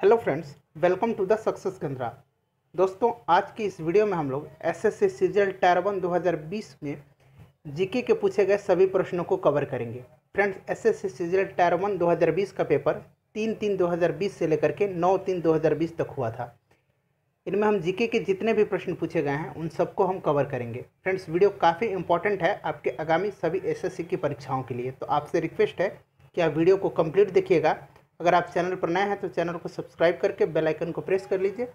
Hello friends, welcome to the success Kendra. दोस्तों, आज की इस वीडियो में हम लोग एसएससी सीजीएल टायर 1 2020 में जीके के पूछे गए सभी प्रश्नों को कवर करेंगे। फ्रेंड्स, एसएससी सीजीएल टायर 1 2020 का पेपर 3/3/2020 से लेकर के 9/3/2020 तक हुआ था। इनमें हम जीके के जितने भी प्रश्न पूछे गए हैं उन सबको हम कवर करेंगे। फ्रेंड्स, वीडियो काफ़ी इंपॉर्टेंट है आपके आगामी सभी एसएससी की परीक्षाओं के लिए, तो आपसे रिक्वेस्ट है कि आप वीडियो को कंप्लीट देखिएगा। अगर आप चैनल पर नए हैं तो चैनल को सब्सक्राइब करके बेल आइकन को प्रेस कर लीजिए,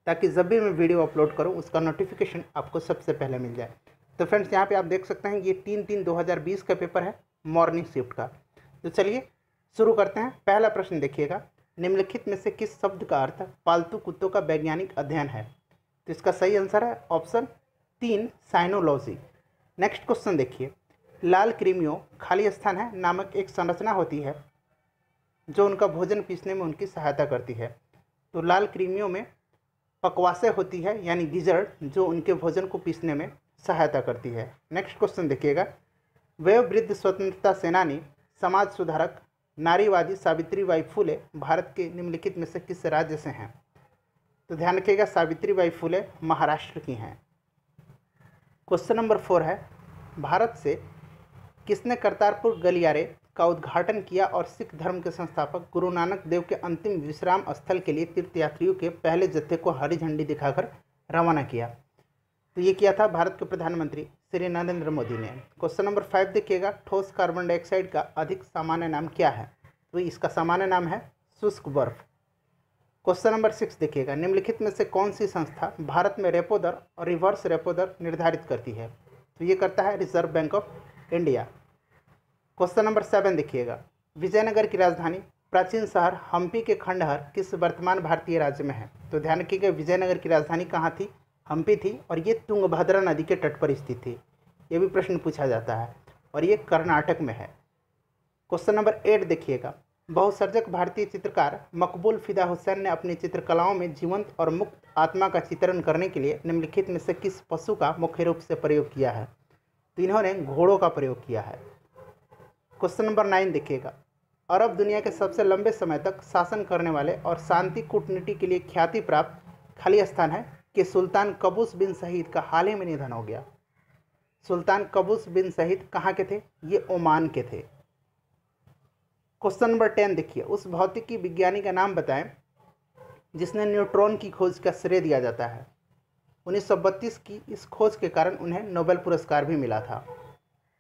ताकि जब भी मैं वीडियो अपलोड करूं उसका नोटिफिकेशन आपको सबसे पहले मिल जाए। तो फ्रेंड्स, यहाँ पे आप देख सकते हैं ये 3/3/2020 का पेपर है, मॉर्निंग शिफ्ट का। तो चलिए शुरू करते हैं। पहला प्रश्न देखिएगा, निम्नलिखित में से किस शब्द का अर्थ पालतू कुत्तों का वैज्ञानिक अध्ययन है? तो इसका सही आंसर है ऑप्शन 3, साइनोलॉजी। नेक्स्ट क्वेश्चन देखिए, लाल कृमियों खाली स्थान है नामक एक संरचना होती है जो उनका भोजन पीसने में उनकी सहायता करती है। तो लाल कृमियों में पकवासे होती है, यानी गिजर्ड, जो उनके भोजन को पीसने में सहायता करती है। नेक्स्ट क्वेश्चन देखिएगा, वयोवृद्ध स्वतंत्रता सेनानी, समाज सुधारक, नारीवादी सावित्रीबाई फुले भारत के निम्नलिखित में से किस राज्य से हैं? तो ध्यान रखिएगा, सावित्रीबाई फुले महाराष्ट्र की हैं। क्वेश्चन नंबर 4 है, भारत से किसने करतारपुर गलियारे का उद्घाटन किया और सिख धर्म के संस्थापक गुरु नानक देव के अंतिम विश्राम स्थल के लिए तीर्थयात्रियों के पहले जत्थे को हरी झंडी दिखाकर रवाना किया? तो ये किया था भारत के प्रधानमंत्री श्री नरेंद्र मोदी ने। क्वेश्चन नंबर 5 देखिएगा, ठोस कार्बन डाइऑक्साइड का अधिक सामान्य नाम क्या है? तो इसका सामान्य नाम है शुष्क बर्फ। क्वेश्चन नंबर 6 देखिएगा, निम्नलिखित में से कौन सी संस्था भारत में रेपो दर और रिवर्स रेपो दर निर्धारित करती है? तो ये करता है reserve bank of India. Question number 7 देखिएगा, विजयनगर की राजधानी प्राचीन शहर हम्पी के खंडहर किस वर्तमान भारतीय राज्य में है? तो ध्यान रखिएगा, विजयनगर की राजधानी कहाँ थी? हम्पी थी, और ये तुंगभद्रा नदी के तट पर स्थित थी। ये भी प्रश्न पूछा जाता है, और ये कर्नाटक में है। क्वेश्चन नंबर 8 देखिएगा, बहुसर्जक भारतीय चित्रकार मकबूल फिदा हुसैन ने अपनी चित्रकलाओं में जीवंत और मुक्त आत्मा का चित्रण करने के लिए निम्नलिखित में से किस पशु का मुख्य रूप से प्रयोग किया है? तो इन्होंने घोड़ों का प्रयोग किया है। क्वेश्चन नंबर 9 देखिएगा, अरब दुनिया के सबसे लंबे समय तक शासन करने वाले और शांति कूटनीति के लिए ख्याति प्राप्त खाली स्थान है कि सुल्तान कबूस बिन सईद का हाल ही में निधन हो गया। सुल्तान कबूस बिन सईद कहाँ के थे? ये ओमान के थे। क्वेश्चन नंबर 10 देखिए, उस भौतिकी विज्ञानी का नाम बताएं जिसने न्यूट्रॉन की खोज का श्रेय दिया जाता है। 1932 की इस खोज के कारण उन्हें नोबेल पुरस्कार भी मिला था।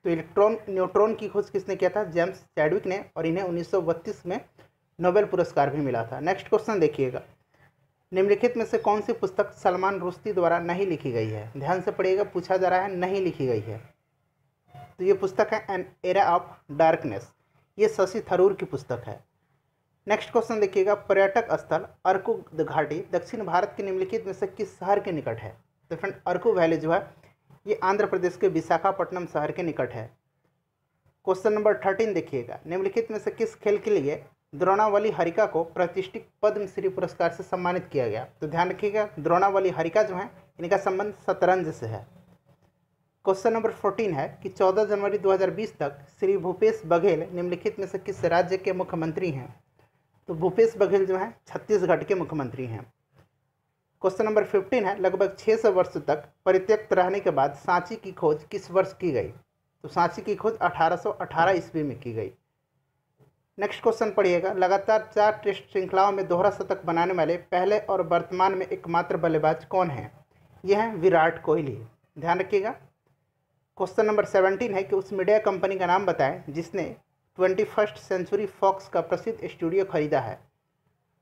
तो न्यूट्रॉन की खोज किसने किया था? जेम्स चैडविक ने, और इन्हें 1932 में नोबेल पुरस्कार भी मिला था। नेक्स्ट क्वेश्चन देखिएगा, निम्नलिखित में से कौन सी पुस्तक सलमान रुश्दी द्वारा नहीं लिखी गई है? ध्यान से पढ़िएगा, पूछा जा रहा है नहीं लिखी गई है। तो ये पुस्तक है एन एरा ऑफ डार्कनेस, ये शशि थरूर की पुस्तक है। नेक्स्ट क्वेश्चन देखिएगा, पर्यटक स्थल अर्कू घाटी दक्षिण भारत के निम्नलिखित में से किस शहर के निकट है? तो फ्रेंड, अर्कू वैली जो है ये आंध्र प्रदेश के विशाखापट्टनम शहर के निकट है। क्वेश्चन नंबर 13 देखिएगा, निम्नलिखित में से किस खेल के लिए द्रोणावली हरिका को प्रतिष्ठित पद्मश्री पुरस्कार से सम्मानित किया गया? तो ध्यान रखिएगा, द्रोणावली हरिका जो है इनका संबंध शतरंज से है। क्वेश्चन नंबर 14 है कि 14 जनवरी 2020 तक श्री भूपेश बघेल निम्नलिखित में से किस राज्य के मुख्यमंत्री हैं? तो भूपेश बघेल जो है छत्तीसगढ़ के मुख्यमंत्री हैं। क्वेश्चन नंबर 15 है, लगभग 600 वर्ष तक परित्यक्त रहने के बाद सांची की खोज किस वर्ष की गई? तो सांची की खोज 1818 ईस्वी में की गई। नेक्स्ट क्वेश्चन पढ़िएगा, लगातार 4 टेस्ट श्रृंखलाओं में दोहरा शतक बनाने वाले पहले और वर्तमान में एकमात्र बल्लेबाज कौन हैं? यह हैं विराट कोहली। ध्यान रखिएगा। क्वेश्चन नंबर 17 है कि उस मीडिया कंपनी का नाम बताएं जिसने 21st सेंचुरी फॉक्स का प्रसिद्ध स्टूडियो खरीदा है?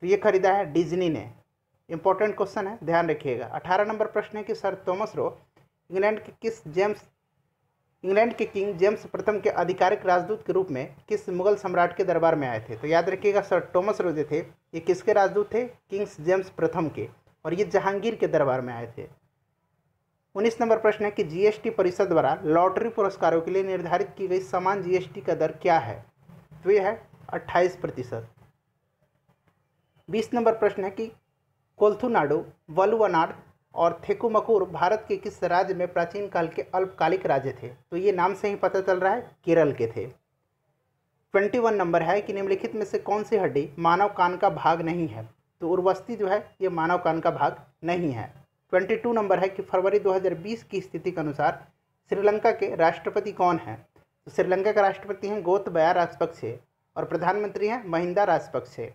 तो ये खरीदा है डिज्नी ने। इंपॉर्टेंट क्वेश्चन है, ध्यान रखिएगा। 18 नंबर प्रश्न है कि सर थॉमस रो इंग्लैंड के किंग जेम्स प्रथम के आधिकारिक राजदूत के रूप में किस मुगल सम्राट के दरबार में आए थे? तो याद रखिएगा, सर थॉमस रो जो थे ये किसके राजदूत थे? किंग्स जेम्स प्रथम के, और ये जहांगीर के दरबार में आए थे। 19 नंबर प्रश्न है कि जीएसटी परिषद द्वारा लॉटरी पुरस्कारों के लिए निर्धारित की गई समान जीएसटी का दर क्या है? तो यह है 28%। 20 नंबर प्रश्न है कि कोलथुनाडु, वलुवनाड और थेकुमकुर भारत के किस राज्य में प्राचीन काल के अल्पकालिक राज्य थे? तो ये नाम से ही पता चल रहा है केरल के थे। 21 नंबर है कि निम्नलिखित में से कौन सी हड्डी मानव कान का भाग नहीं है? तो उर्वस्ती जो है ये मानव कान का भाग नहीं है। 22 नंबर है कि फरवरी 2020 की स्थिति के अनुसार श्रीलंका के राष्ट्रपति कौन हैं? तो श्रीलंका का राष्ट्रपति हैं गोतबाया राजपक्षे और प्रधानमंत्री हैं महिंदा राजपक्षे।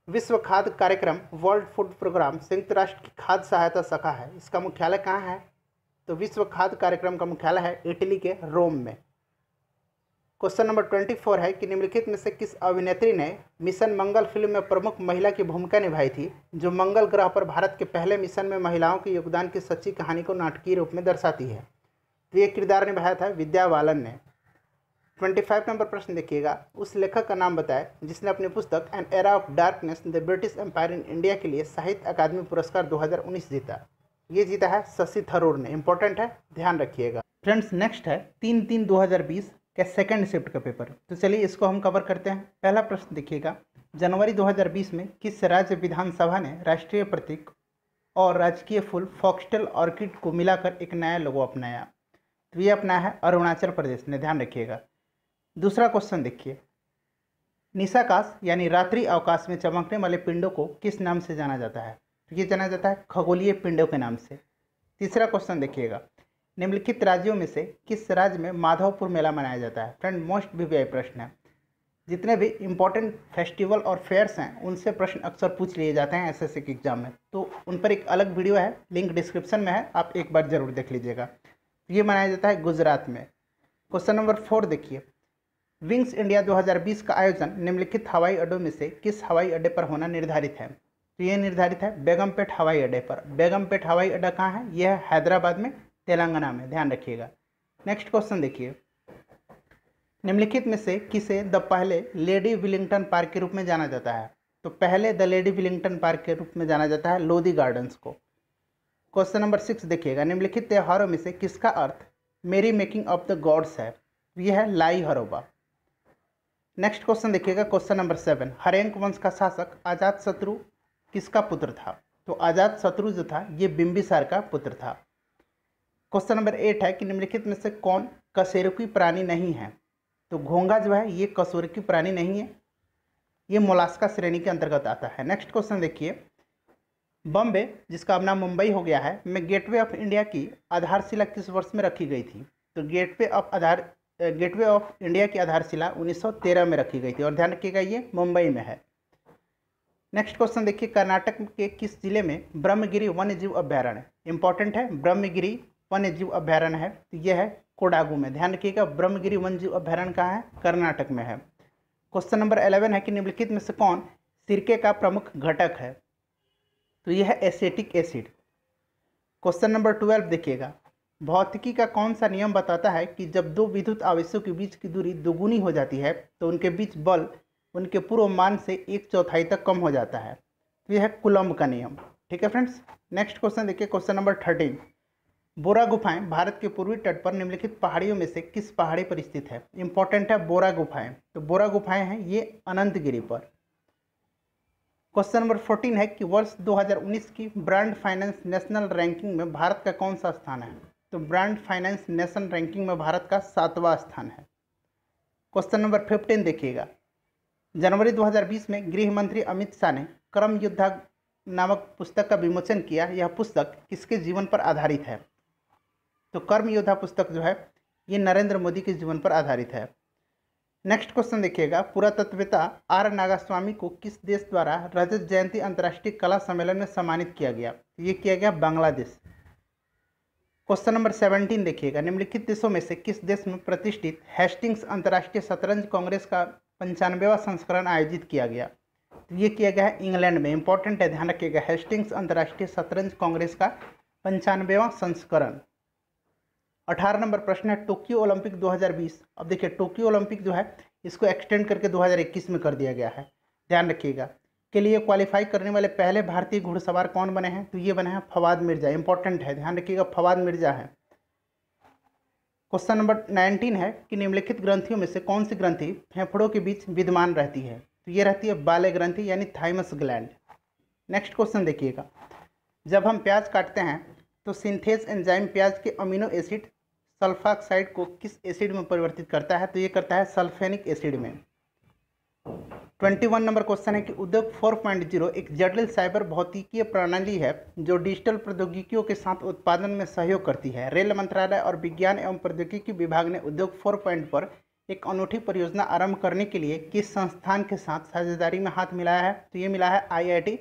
विश्व खाद्य कार्यक्रम वर्ल्ड फूड प्रोग्राम संयुक्त राष्ट्र की खाद्य सहायता शाखा है, इसका मुख्यालय कहाँ है? तो विश्व खाद्य कार्यक्रम का मुख्यालय है इटली के रोम में। क्वेश्चन नंबर 24 है कि निम्नलिखित में से किस अभिनेत्री ने मिशन मंगल फिल्म में प्रमुख महिला की भूमिका निभाई थी, जो मंगल ग्रह पर भारत के पहले मिशन में महिलाओं के योगदान की सच्ची कहानी को नाटकीय रूप में दर्शाती है? तो ये किरदार निभाया था विद्या बालन ने। 25 नंबर प्रश्न देखिएगा, उस लेखक का नाम बताएं जिसने अपनी पुस्तक an era of darkness the British empire in India के लिए साहित्य अकादमी पुरस्कार 2019 जीता। ये जीता है शशि थरूर ने। इंपॉर्टेंट है, ध्यान रखिएगा। फ्रेंड्स नेक्स्ट है 3/3/2020 के सेकंड शिफ्ट का पेपर। तो चलिए इसको हम कवर करते हैं। पहला प्रश्न देखिएगा, जनवरी 2020 में किस राज्य विधानसभा ने राष्ट्रीय प्रतीक और राजकीय फूल फॉक्सटेल ऑर्किड को मिलाकर एक नया लोगो अपनाया? तो ये अपनाया है अरुणाचल प्रदेश ने, ध्यान रखिएगा। दूसरा क्वेश्चन देखिए, निशाकाश यानी रात्रि अवकाश में चमकने वाले पिंडों को किस नाम से जाना जाता है? तो ये जाना जाता है खगोलीय पिंडों के नाम से। तीसरा क्वेश्चन देखिएगा, निम्नलिखित राज्यों में से किस राज्य में माधवपुर मेला मनाया जाता है? फ्रेंड मोस्ट वीवीआई प्रश्न है। जितने भी इंपॉर्टेंट फेस्टिवल और फेयर्स हैं उनसे प्रश्न अक्सर पूछ लिए जाते हैं एसएससी के एग्जाम में, तो उन पर एक अलग वीडियो है, लिंक डिस्क्रिप्शन में है, आप एक बार जरूर देख लीजिएगा। ये मनाया जाता है गुजरात में। क्वेश्चन नंबर 4 देखिए, विंग्स इंडिया 2020 का आयोजन निम्नलिखित हवाई अड्डों में से किस हवाई अड्डे पर होना निर्धारित है? तो ये निर्धारित है बेगमपेट हवाई अड्डे पर। बेगमपेट हवाई अड्डा कहाँ है? यह है हैदराबाद में, तेलंगाना में, ध्यान रखिएगा। नेक्स्ट क्वेश्चन देखिए, निम्नलिखित में से किसे द पहले लेडी विलिंगटन पार्क के रूप में जाना जाता है? तो पहले द लेडी विलिंगटन पार्क के रूप में जाना जाता है लोधी गार्डन्स को। क्वेश्चन नंबर 6 देखिएगा, निम्नलिखित त्योहारों में से किसका अर्थ मेरी मेकिंग ऑफ द गॉड्स है? यह है लाई हरोबा। नेक्स्ट क्वेश्चन देखिएगा, क्वेश्चन नंबर 7, हरेंक वंश का शासक अजातशत्रु किसका पुत्र था? तो अजातशत्रु जो था ये बिंबिसार का पुत्र था। क्वेश्चन नंबर 8 है कि निम्नलिखित में से कौन कशेरुकी प्राणी नहीं है? तो घोंघा जो है ये कशेरुकी प्राणी नहीं है, ये मोलास्का श्रेणी के अंतर्गत आता है। नेक्स्ट क्वेश्चन देखिए, बॉम्बे जिसका अब नाम मुंबई हो गया है में गेटवे ऑफ इंडिया की आधारशिला किस वर्ष में रखी गई थी? तो गेटवे ऑफ इंडिया की आधारशिला 1913 में रखी गई थी, और ध्यान रखिएगा ये मुंबई में है। नेक्स्ट क्वेश्चन देखिए, कर्नाटक के किस जिले में ब्रह्मगिरी वन्य जीव अभ्यारण्य? इंपॉर्टेंट है, ब्रह्मगिरी वन्य जीव अभ्यारण्य है, तो यह है कोडागू में। ध्यान रखिएगा ब्रह्मगिरी वन्य जीव अभ्यारण्य कहाँ है? कर्नाटक में है। क्वेश्चन नंबर 11 है कि निम्नलिखित में से कौन सिरके का प्रमुख घटक है? तो यह है एसेटिक एसिड। क्वेश्चन नंबर 12 देखिएगा, भौतिकी का कौन सा नियम बताता है कि जब दो विद्युत आवेशों के बीच की दूरी दोगुनी हो जाती है तो उनके बीच बल उनके पूर्व मान से 1/4 तक कम हो जाता है? तो यह है कूलम्ब का नियम। ठीक है फ्रेंड्स। नेक्स्ट क्वेश्चन देखिए, क्वेश्चन नंबर 13, बोरा गुफाएं भारत के पूर्वी तट पर निम्नलिखित पहाड़ियों में से किस पहाड़ी पर स्थित है? इंपॉर्टेंट है बोरा गुफाएं, तो बोरा गुफाएं हैं ये अनंतगिरी पर। क्वेश्चन नंबर 14 है कि वर्ष 2019 की ब्रांड फाइनेंस नेशनल रैंकिंग में भारत का कौन सा स्थान है? तो ब्रांड फाइनेंस नेशनल रैंकिंग में भारत का 7वां स्थान है। क्वेश्चन नंबर 15 देखिएगा, जनवरी 2020 में गृह मंत्री अमित शाह ने कर्म योद्धा नामक पुस्तक का विमोचन किया। यह पुस्तक किसके जीवन पर आधारित है? तो कर्म योद्धा पुस्तक जो है ये नरेंद्र मोदी के जीवन पर आधारित है। नेक्स्ट क्वेश्चन देखिएगा, पुरातत्ववेत्ता आर नागास्वामी को किस देश द्वारा रजत जयंती अंतर्राष्ट्रीय कला सम्मेलन में सम्मानित किया गया? ये किया गया बांग्लादेश। क्वेश्चन नंबर 17 देखिएगा, निम्नलिखित देशों में से किस देश में प्रतिष्ठित हेस्टिंग्स अंतर्राष्ट्रीय शतरंज कांग्रेस का 95वां संस्करण आयोजित किया गया? तो ये किया गया है इंग्लैंड में। इंपॉर्टेंट है, ध्यान रखिएगा, हेस्टिंग्स अंतर्राष्ट्रीय शतरंज कांग्रेस का 95वां संस्करण। 18 नंबर प्रश्न है, टोक्यो ओलंपिक 2020। अब देखिए टोक्यो ओलंपिक जो है इसको एक्सटेंड करके 2021 में कर दिया गया है, ध्यान रखिएगा। के लिए क्वालिफाई करने वाले पहले भारतीय घुड़सवार कौन बने हैं? तो ये बने हैं फवाद मिर्जा। इंपॉर्टेंट है, ध्यान रखिएगा फवाद मिर्जा है। क्वेश्चन नंबर 19 है कि निम्नलिखित ग्रंथियों में से कौन सी ग्रंथि फेफड़ों के बीच विद्यमान रहती है? तो ये रहती है बाले ग्रंथि यानी थाइमस ग्लैंड। नेक्स्ट क्वेश्चन देखिएगा, जब हम प्याज काटते हैं तो सिंथेज एंजाइम प्याज के अमीनो एसिड सल्फाक्साइड को किस एसिड में परिवर्तित करता है? तो ये करता है सल्फेनिक एसिड में। 21 नंबर क्वेश्चन है कि उद्योग 4.0 एक जटिल साइबर भौतिकीय प्रणाली है जो डिजिटल प्रौद्योगिकियों के साथ उत्पादन में सहयोग करती है। रेल मंत्रालय और विज्ञान एवं प्रौद्योगिकी विभाग ने उद्योग 4.0 पर एक अनूठी परियोजना आरंभ करने के लिए किस संस्थान के साथ साझेदारी में हाथ मिलाया है? तो ये मिला है IIT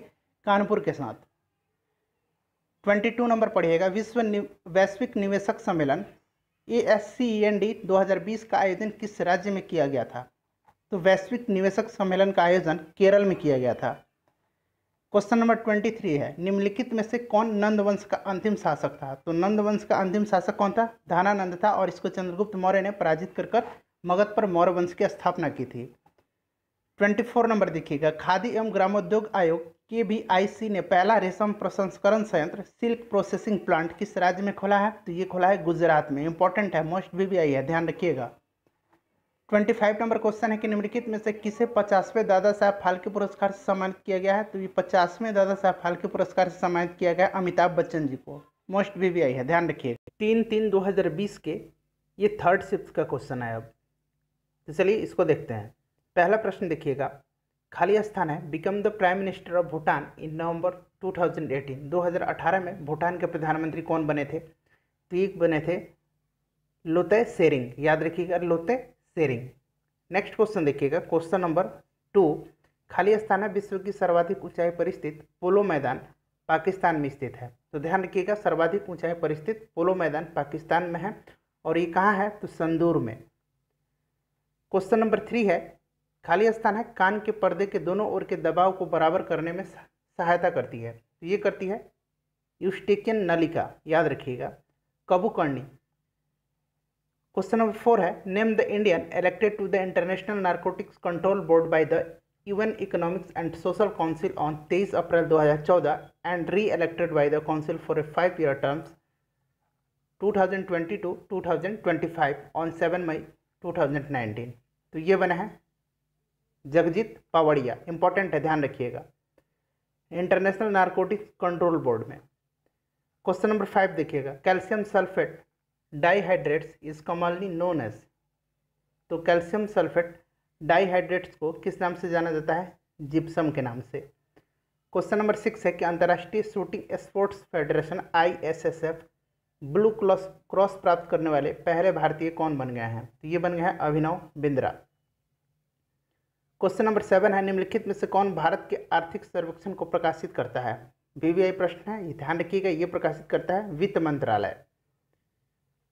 कानपुर के साथ। 22 नंबर पढ़िएगा, वैश्विक निवेशक सम्मेलन ASCEND 2020 का आयोजन किस राज्य में किया गया था? तो वैश्विक निवेशक सम्मेलन का आयोजन केरल में किया गया था। क्वेश्चन नंबर 23 है, निम्नलिखित में से कौन नंद वंश का अंतिम शासक था? तो नंद वंश का अंतिम शासक कौन था? धनानंद था, और इसको चंद्रगुप्त मौर्य ने पराजित कर मगध पर मौर्य वंश की स्थापना की थी। 24 नंबर देखिएगा, खादी एवं ग्रामोद्योग आयोग KVIC ने पहला रेशम प्रसंस्करण संयंत्र सिल्क प्रोसेसिंग प्लांट किस राज्य में खोला है? तो ये खोला है गुजरात में। इंपॉर्टेंट है, मोस्ट VVI है, ध्यान रखिएगा। 25 नंबर क्वेश्चन है कि निम्नलिखित में से किसे 50वें दादा साहब फाल्के पुरस्कार से सम्मानित किया गया है? तो ये 50वें दादा साहब फाल्के पुरस्कार से सम्मानित किया गया अमिताभ बच्चन जी को। मोस्ट VVI है, ध्यान रखिएगा। 3/3/2020 के ये थर्ड शिफ्ट का क्वेश्चन है। अब तो चलिए इसको देखते हैं। पहला प्रश्न देखिएगा, खाली स्थान है, become the prime minister of Bhutan in November 2018। 2018 में भूटान के प्रधानमंत्री कौन बने थे? तो ये बने थे लोते शेरिंग, याद रखिएगा, लोते शेरिंग। नेक्स्ट क्वेश्चन देखिएगा, क्वेश्चन नंबर 2, खाली स्थान है, विश्व की सर्वाधिक ऊंचाई पर स्थित पोलो मैदान पाकिस्तान में स्थित है। तो ध्यान रखिएगा, सर्वाधिक ऊंचाई पर स्थित पोलो मैदान पाकिस्तान में है, और ये कहाँ है? तो संदूर में। क्वेश्चन नंबर 3 है, खाली स्थान है, कान के पर्दे के दोनों ओर के दबाव को बराबर करने में सहायता करती है। तो ये करती है यूस्टेकियन नलिका, याद रखिएगा, कबूकर्णी। क्वेश्चन नंबर 4 है, name the Indian elected to the international narcotics control board by the UN economics and social council on 23 April 2014 and re elected by the council for a 5-year terms 2020 to 2025 on 7 May 2019। तो ये बना है Jagjit पावड़िया। Important है, ध्यान रखिएगा, international narcotics control board में। Question number 5 देखिएगा, calcium sulphate dihydrates is commonly known as. तो कैल्शियम सल्फेट डाइहाइड्रेट्स को किस नाम से जाना जाता है? जिप्सम के नाम से। क्वेश्चन नंबर 6 है कि अंतर्राष्ट्रीय shooting sports federation ISSF blue cross प्राप्त करने वाले पहले भारतीय कौन बन गए हैं? तो ये बन गए हैं अभिनव बिंद्रा। क्वेश्चन नंबर 7 है, निम्नलिखित में से कौन भारत के आर्थिक सर्वेक्षण को प्रकाशित करता है? VVI प्रश्न है, ये ध्यान रखिएगा, ये प्रकाशित करता है वित्त मंत्रालय।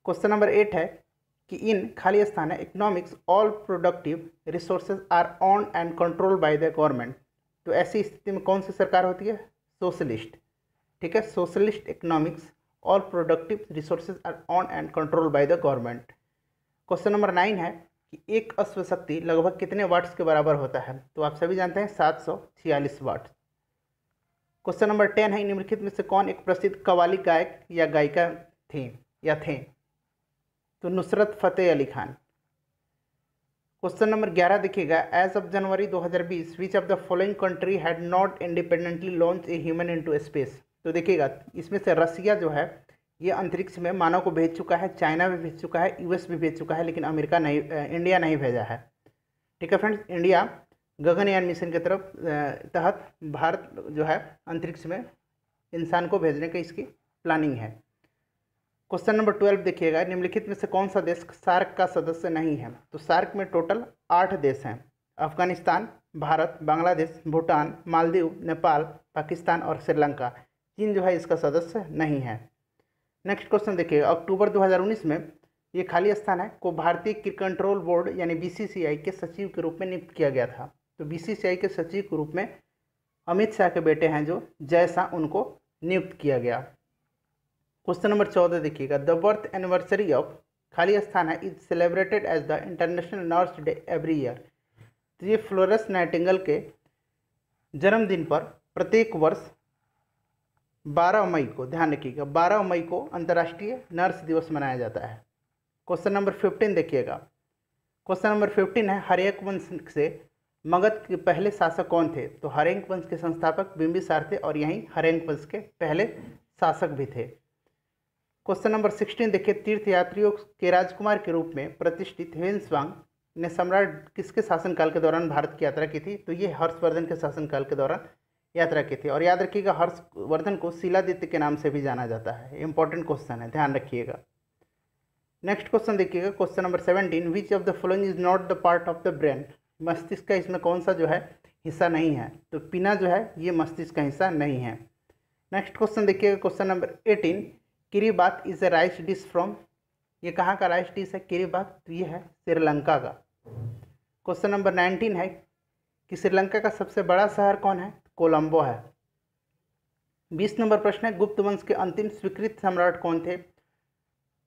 क्वेश्चन नंबर 8 है कि इन खाली स्थान है, economics all productive resources are owned and controlled by the government. तो ऐसी स्थिति में कौन सी सरकार होती है? सोशलिस्ट। ठीक है, socialist economics all productive resources are owned and controlled by the government. Question number 9 है कि एक अश्व शक्ति लगभग कितने वाट्स के बराबर होता है? तो आप सभी जानते हैं 746 वाट। क्वेश्चन नंबर 10 है, निम्नलिखित में से कौन एक प्रसिद्ध कव्वाली गायक या गायिका थे? तो नुसरत फतेह अली खान। क्वेश्चन नंबर 11 देखिएगा, as of January 2020 which of the following country had not independently launch a human into space. तो देखिएगा, इसमें से रसिया जो है ये अंतरिक्ष में मानव को भेज चुका है, चाइना भी भेज चुका है, US भी भेज चुका है, लेकिन अमेरिका नहीं, इंडिया नहीं भेजा है। ठीक है फ्रेंड्स, इंडिया गगनयान मिशन के तरफ तहत भारत जो है अंतरिक्ष में इंसान को भेजने की इसकी प्लानिंग है। क्वेश्चन नंबर 12 देखिएगा, निम्नलिखित में से कौन सा देश सार्क का सदस्य नहीं है? तो सार्क में टोटल 8 देश हैं, अफगानिस्तान, भारत, बांग्लादेश, भूटान, मालदीव, नेपाल, पाकिस्तान और श्रीलंका। चीन जो है इसका सदस्य नहीं है। नेक्स्ट क्वेश्चन देखिए, अक्टूबर 2019 में ये खाली स्थान है को भारतीय क्रिकेट कंट्रोल बोर्ड यानी BCCI के सचिव के रूप में नियुक्त किया गया था। तो BCCI के सचिव के रूप में अमित शाह के बेटे हैं जो जय शाह, उनको नियुक्त किया गया। क्वेश्चन नंबर 14 देखिएगा, द बर्थ एनिवर्सरी ऑफ खाली स्थान है is celebrated as the international nurse day every year. तो ये फ्लोरेंस नाइटिंगेल के जन्मदिन पर प्रत्येक वर्ष 12 मई को, ध्यान रखिएगा, 12 मई को अंतर्राष्ट्रीय नर्स दिवस मनाया जाता है। क्वेश्चन नंबर 15 देखिएगा, क्वेश्चन नंबर 15 है, हर्यक वंश से मगध के पहले शासक कौन थे? तो हर्यक वंश के संस्थापक बिंबिसार थे, और यहीं हर्यक वंश के पहले शासक भी थे। क्वेश्चन नंबर 16 देखिए, तीर्थयात्रियों के राजकुमार के रूप में प्रतिष्ठित ह्वेनसांग ने सम्राट किसके शासनकाल के दौरान भारत की यात्रा की थी? तो ये हर्षवर्धन के शासनकाल के दौरान यात्रा की थी। और याद रखिएगा हर्षवर्धन को शिलादित्य के नाम से भी जाना जाता है। इंपॉर्टेंट क्वेश्चन है, ध्यान रखिएगा। नेक्स्ट क्वेश्चन देखिएगा, question number 17, which of the following is not the part of the brain? मस्तिष्क का इसमें कौन सा जो है हिस्सा नहीं है? तो पीना जो है ये मस्तिष्क का हिस्सा नहीं है। नेक्स्ट क्वेश्चन देखिएगा, question number 18, kiribath is a rice dish from? ये कहाँ का राइस डिश है किरीबात? तो ये है श्रीलंका का। क्वेश्चन नंबर 19 है कि श्रीलंका का सबसे बड़ा शहर कौन है? कोलंबो है। 20 नंबर प्रश्न है, गुप्त वंश के अंतिम स्वीकृत सम्राट कौन थे?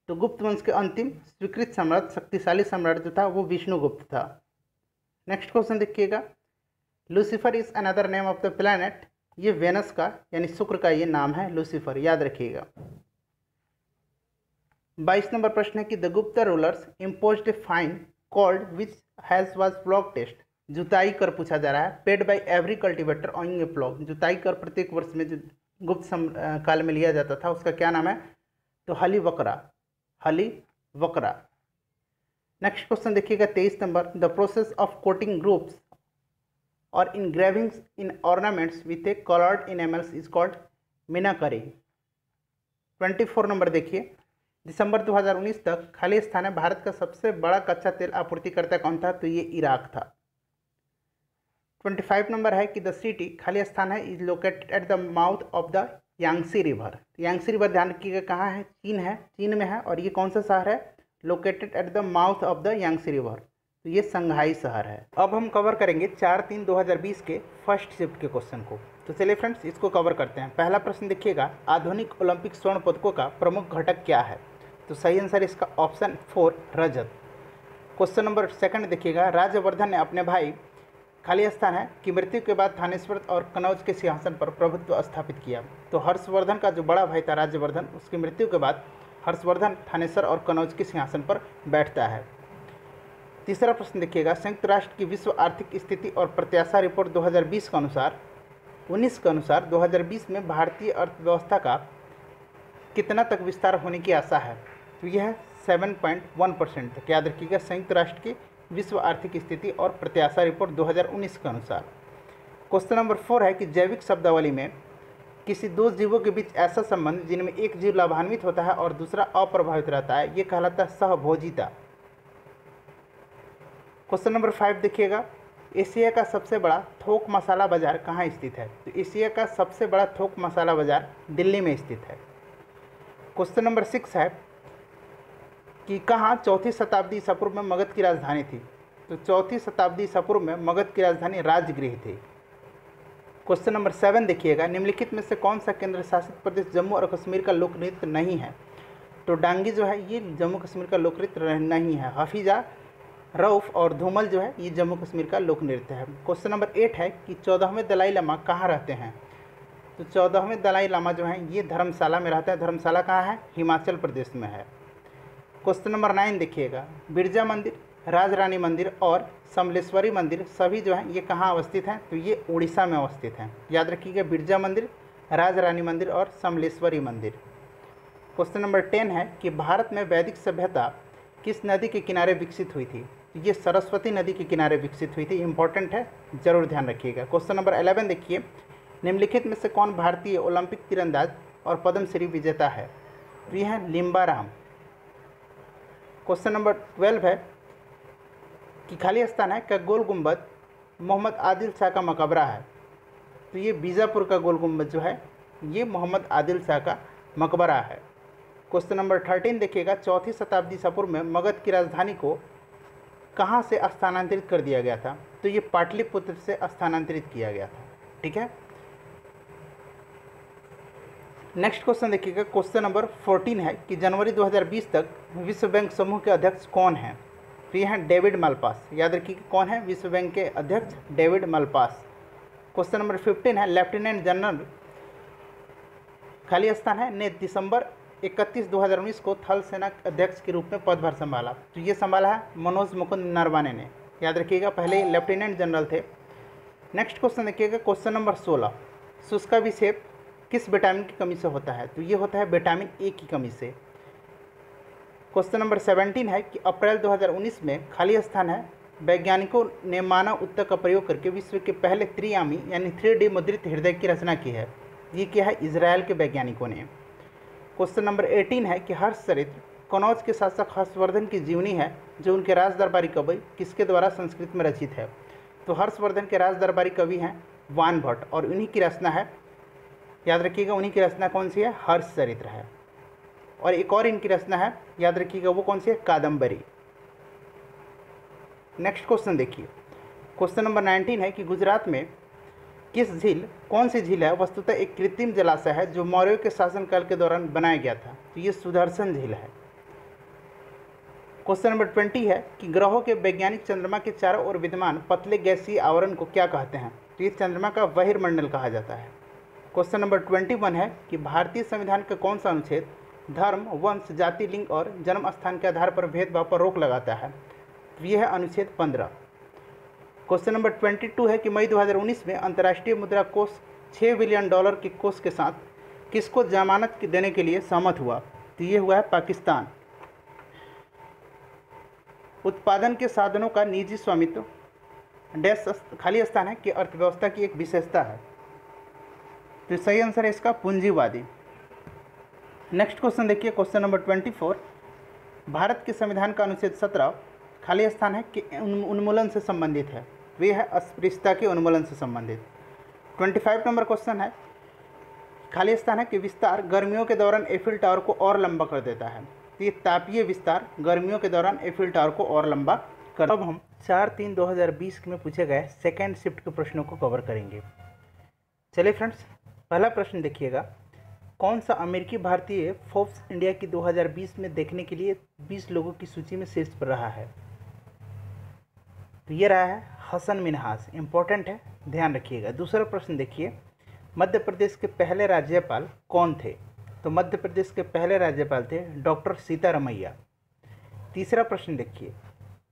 तो गुप्त वंश के अंतिम स्वीकृत सम्राट, शक्तिशाली सम्राट जो था वो विष्णुगुप्त था। नेक्स्ट क्वेश्चन देखिएगा, Lucifer is another name of the planet? ये वेनस का यानी शुक्र का ये नाम है लूसीफर, याद रखिएगा। 22 नंबर प्रश्न है कि the Gupta rulers imposed a fine called which has was plough test? जुताई कर पूछा जा रहा है, paid by every cultivator owing a plough. जुताई कर प्रत्येक वर्ष में जो गुप्त काल में लिया जाता था उसका क्या नाम है? तो हली वकरा, हली वकरा। नेक्स्ट क्वेश्चन देखिएगा 23 नंबर, the process of coating grooves और engravings in ornaments with a coloured enamels is called meenakari. 24 नंबर देखिए, दिसंबर 2019 तक खालिस्तान में भारत का सबसे बड़ा कच्चा तेल आपूर्तिकर्ता कौन था? तो ये इराक था। 25 नंबर है कि द सिटी खालिस्तान है is located at the mouth of the Yangtze river. Yangtze river ध्यान रखिएगा कहाँ है? चीन है, चीन में है। और ये कौन सा शहर है? Located at the mouth of the Yangtze river. तो ये संघाई शहर है। अब हम कवर करेंगे 4/3/2020 के फर्स्ट शिफ्ट के क्वेश्चन को। तो चलिए फ्रेंड्स इसको कवर करते हैं। पहला प्रश्न देखिएगा, आधुनिक ओलंपिक स्वर्ण पदकों का प्रमुख घटक क्या है? तो सही आंसर इसका ऑप्शन 4 रजत। क्वेश्चन नंबर 2 देखिएगा, राज्यवर्धन ने अपने भाई खालिस्तान है की मृत्यु के बाद थानेश्वर और कनौज के सिंहासन पर प्रभुत्व स्थापित किया। तो हर्षवर्धन का जो बड़ा भाई था राज्यवर्धन, उसकी मृत्यु के बाद हर्षवर्धन थानेश्वर और कनौज के सिंहासन पर बैठता है। तीसरा प्रश्न देखिएगा, संयुक्त राष्ट्र की विश्व आर्थिक स्थिति और प्रत्याशा रिपोर्ट 2020 के अनुसार 2020 में भारतीय अर्थव्यवस्था का कितना तक विस्तार होने की आशा है? तो यह है 7.1% तक। याद रखिएगा, संयुक्त राष्ट्र की विश्व आर्थिक स्थिति और प्रत्याशा रिपोर्ट 2019 के अनुसार। क्वेश्चन नंबर 4 है कि जैविक शब्दावली में किसी दो जीवों के बीच ऐसा संबंध जिनमें एक जीव लाभान्वित होता है और दूसरा अप्रभावित रहता है, ये कहलाता है सहभोजिता। क्वेश्चन नंबर 5 देखिएगा, एशिया का सबसे बड़ा थोक मसाला बाजार कहाँ स्थित है? तो एशिया का सबसे बड़ा थोक मसाला बाजार दिल्ली में स्थित है। क्वेश्चन नंबर 6 है कि कहाँ 4वीं शताब्दी ईसा पूर्व में मगध की राजधानी थी? तो 4वीं शताब्दी ईसा पूर्व में मगध की राजधानी राजगृह थी। क्वेश्चन नंबर 7 देखिएगा, निम्नलिखित में से कौन सा केंद्र शासित प्रदेश जम्मू और कश्मीर का लोक नृत्य नहीं है? तो डांगी जो है ये जम्मू कश्मीर का लोक नृत्य नहीं है। हफीजा, रऊफ और धूमल जो है ये जम्मू कश्मीर का लोक नृत्य है। क्वेश्चन नंबर 8 है कि 14वें दलाई लामा कहाँ रहते हैं? तो 14वें दलाई लामा जो है ये धर्मशाला में रहता है। धर्मशाला कहाँ है? हिमाचल प्रदेश में है। क्वेश्चन नंबर 9 देखिएगा, बिरजा मंदिर, राजरानी मंदिर और समलेश्वरी मंदिर सभी जो हैं ये कहाँ अवस्थित हैं? तो ये उड़ीसा में अवस्थित हैं। याद रखिएगा, बिरजा मंदिर, राजरानी मंदिर और समलेश्वरी मंदिर। क्वेश्चन नंबर 10 है कि भारत में वैदिक सभ्यता किस नदी के किनारे विकसित हुई थी? ये सरस्वती नदी के किनारे विकसित हुई थी। इंपॉर्टेंट है, जरूर ध्यान रखिएगा। क्वेश्चन नंबर 11 देखिए, निम्नलिखित में से कौन भारतीय ओलंपिक तीरंदाज और पद्मश्री विजेता है? तो यह है लिम्बाराम। क्वेश्चन नंबर 12 है कि खालिस्तान है का गोल गुंबद मोहम्मद आदिल शाह का मकबरा है? तो ये बीजापुर का गोल गुंबद जो है ये मोहम्मद आदिल शाह का मकबरा है। क्वेश्चन नंबर 13 देखिएगा, 4वीं शताब्दी ईसा पूर्व में मगध की राजधानी को कहाँ से स्थानांतरित कर दिया गया था? तो ये पाटलिपुत्र से स्थानांतरित किया गया था। ठीक है, नेक्स्ट क्वेश्चन देखिएगा, क्वेश्चन नंबर 14 है कि जनवरी 2020 तक विश्व बैंक समूह के अध्यक्ष कौन हैं? तो ये हैं डेविड मालपास। याद रखिए कौन है विश्व बैंक के अध्यक्ष? David Malpass. क्वेश्चन नंबर 15 है, लेफ्टिनेंट जनरल खालिस्तान है ने दिसंबर 31, 2019 को थल सेना अध्यक्ष के रूप में पदभार संभाला। तो ये संभाला है मनोज मुकुंद नरवाने ने। याद रखिएगा, पहले लेफ्टिनेंट जनरल थे। नेक्स्ट क्वेश्चन देखिएगा, क्वेश्चन नंबर 16, शुष्काभिषेक किस विटामिन की कमी से होता है? तो ये होता है विटामिन ए की कमी से। क्वेश्चन नंबर 17 है कि अप्रैल 2019 में खालिस्तान है वैज्ञानिकों ने मानव उत्तक का प्रयोग करके विश्व के पहले त्रिआयामी यानी 3D मुद्रित हृदय की रचना की है। ये क्या है? इजराइल के वैज्ञानिकों ने। क्वेश्चन नंबर 18 है कि हर्षचरित्र कनौज के शासक हर्षवर्धन की जीवनी है जो उनके राज दरबारी कवि किसके द्वारा संस्कृत में रचित है? तो हर्षवर्धन के राज दरबारी कवि हैं वान भट्ट और उन्हीं की रचना है, याद रखिएगा, उन्हीं की रचना कौन सी है? हर्षचरित्र है। और एक और इनकी रचना है, याद रखिएगा, वो कौन सी है? कादम्बरी। नेक्स्ट क्वेश्चन देखिए, क्वेश्चन नंबर 19 है कि गुजरात में किस झील, कौन सी झील है वस्तुतः एक कृत्रिम जलाशय है जो मौर्यों के शासनकाल के दौरान बनाया गया था? तो ये सुदर्शन झील है। क्वेश्चन नंबर 20 है कि ग्रहों के वैज्ञानिक चंद्रमा के चारों ओर विद्यमान पतले गैसीय आवरण को क्या कहते हैं? तो ये चंद्रमा का बहिर्मंडल कहा जाता है। क्वेश्चन नंबर 21 है कि भारतीय संविधान का कौन सा अनुच्छेद धर्म, वंश, जाति, लिंग और जन्म स्थान के आधार पर भेदभाव पर रोक लगाता है? तो यह है अनुच्छेद 15। क्वेश्चन नंबर 22 है कि मई 2019 में अंतर्राष्ट्रीय मुद्रा कोष $6 बिलियन के कोष के साथ किसको जमानत देने के लिए सहमत हुआ? तो ये हुआ है पाकिस्तान। उत्पादन के साधनों का निजी स्वामित्व डैश खाली स्थान है कि अर्थव्यवस्था की एक विशेषता है? तो सही आंसर है इसका पूंजीवादी। नेक्स्ट क्वेश्चन देखिए, क्वेश्चन नंबर 24, भारत के संविधान का अनुच्छेद 17 खाली स्थान है कि उन्मूलन से संबंधित है? वे है अस्पृश्यता के उन्मूलन से संबंधित। 25 नंबर क्वेश्चन है, खाली स्थान है कि विस्तार गर्मियों के दौरान एफिल टावर को और लंबा कर देता है? तो ये तापीय विस्तार गर्मियों के दौरान एफिल टावर को और लंबा कर। अब हम 4/3/2020 में पूछे गए सेकेंड शिफ्ट के प्रश्नों को कवर करेंगे। चलिए फ्रेंड्स, पहला प्रश्न देखिएगा, कौन सा अमेरिकी भारतीय फोर्ब्स इंडिया की 2020 में देखने के लिए 20 लोगों की सूची में शीर्ष पर रहा है? तो ये रहा है हसन मिन्हास, इंपॉर्टेंट है, ध्यान रखिएगा। दूसरा प्रश्न देखिए, मध्य प्रदेश के पहले राज्यपाल कौन थे? तो मध्य प्रदेश के पहले राज्यपाल थे डॉक्टर सीतारमैया। तीसरा प्रश्न देखिए,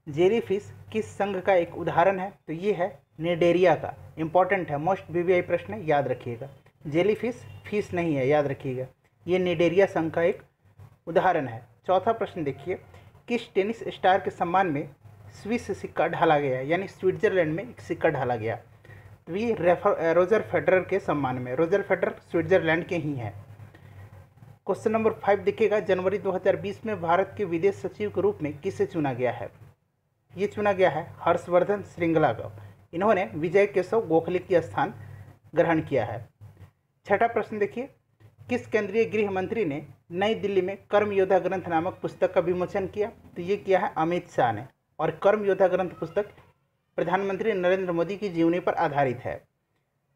जेलीफिश किस संघ का एक उदाहरण है? तो ये है निडेरिया का, इंपॉर्टेंट है, मोस्ट वीवीआई प्रश्न है, याद रखिएगा। जेलीफिश फिश नहीं है, याद रखिएगा, ये निडेरिया संघ का एक उदाहरण है। चौथा प्रश्न देखिए, किस टेनिस स्टार के सम्मान में स्विस सिक्का ढाला गया, यानी स्विट्जरलैंड में एक सिक्का ढाला गया? तो ये रोजर फेडरर के सम्मान में, रोजर फेडरर स्विट्जरलैंड के ही हैं। क्वेश्चन नंबर 5 देखिएगा, जनवरी 2020 में भारत के विदेश सचिव के रूप में किसे चुना गया है? ये चुना गया है हर्षवर्धन श्रृंगला को। इन्होंने विजय केशव गोखले की स्थान ग्रहण किया है। छठा प्रश्न देखिए, किस केंद्रीय गृह मंत्री ने नई दिल्ली में कर्म योद्धा ग्रंथ नामक पुस्तक का विमोचन किया? तो ये किया है अमित शाह ने। और कर्म योद्धा ग्रंथ पुस्तक प्रधानमंत्री नरेंद्र मोदी की जीवनी पर आधारित है।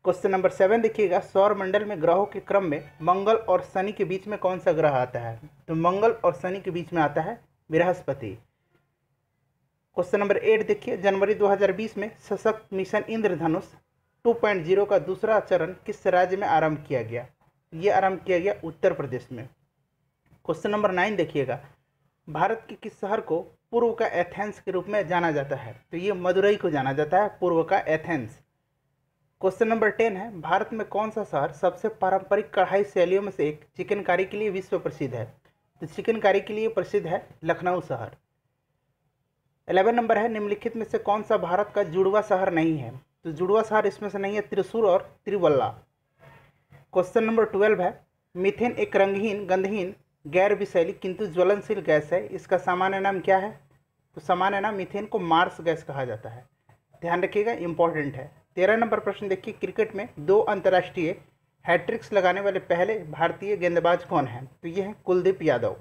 क्वेश्चन नंबर 7 देखिएगा, सौर मंडल में ग्रहों के क्रम में मंगल और शनि के बीच में कौन सा ग्रह आता है? तो मंगल और शनि के बीच में आता है बृहस्पति। क्वेश्चन नंबर 8 देखिए, जनवरी 2020 में सशक्त मिशन इंद्रधनुष 2.0 का दूसरा चरण किस राज्य में आरंभ किया गया? ये आरंभ किया गया उत्तर प्रदेश में। क्वेश्चन नंबर 9 देखिएगा, भारत के किस शहर को पूर्व का एथेंस के रूप में जाना जाता है? तो ये मदुरई को जाना जाता है पूर्व का एथेंस। क्वेश्चन नंबर 10 है, भारत में कौन सा शहर सबसे पारंपरिक कढ़ाई शैलियों में से एक चिकनकारी के लिए विश्व प्रसिद्ध है? तो चिकनकारी के लिए प्रसिद्ध है लखनऊ शहर। 11 नंबर है, निम्नलिखित में से कौन सा भारत का जुड़वा शहर नहीं है? तो जुड़वा शहर इसमें से नहीं है त्रिशूर और त्रिवल्ला। क्वेश्चन नंबर 12 है, मीथेन एक रंगहीन, गंधहीन, गैर विषैली किंतु ज्वलनशील गैस है, इसका सामान्य नाम क्या है? तो सामान्य नाम मीथेन को मार्स गैस कहा जाता है, ध्यान रखिएगा, इंपॉर्टेंट है। 13 नंबर प्रश्न देखिए, क्रिकेट में 2 अंतर्राष्ट्रीय हैट्रिक्स लगाने वाले पहले भारतीय गेंदबाज कौन हैं? तो ये है कुलदीप यादव।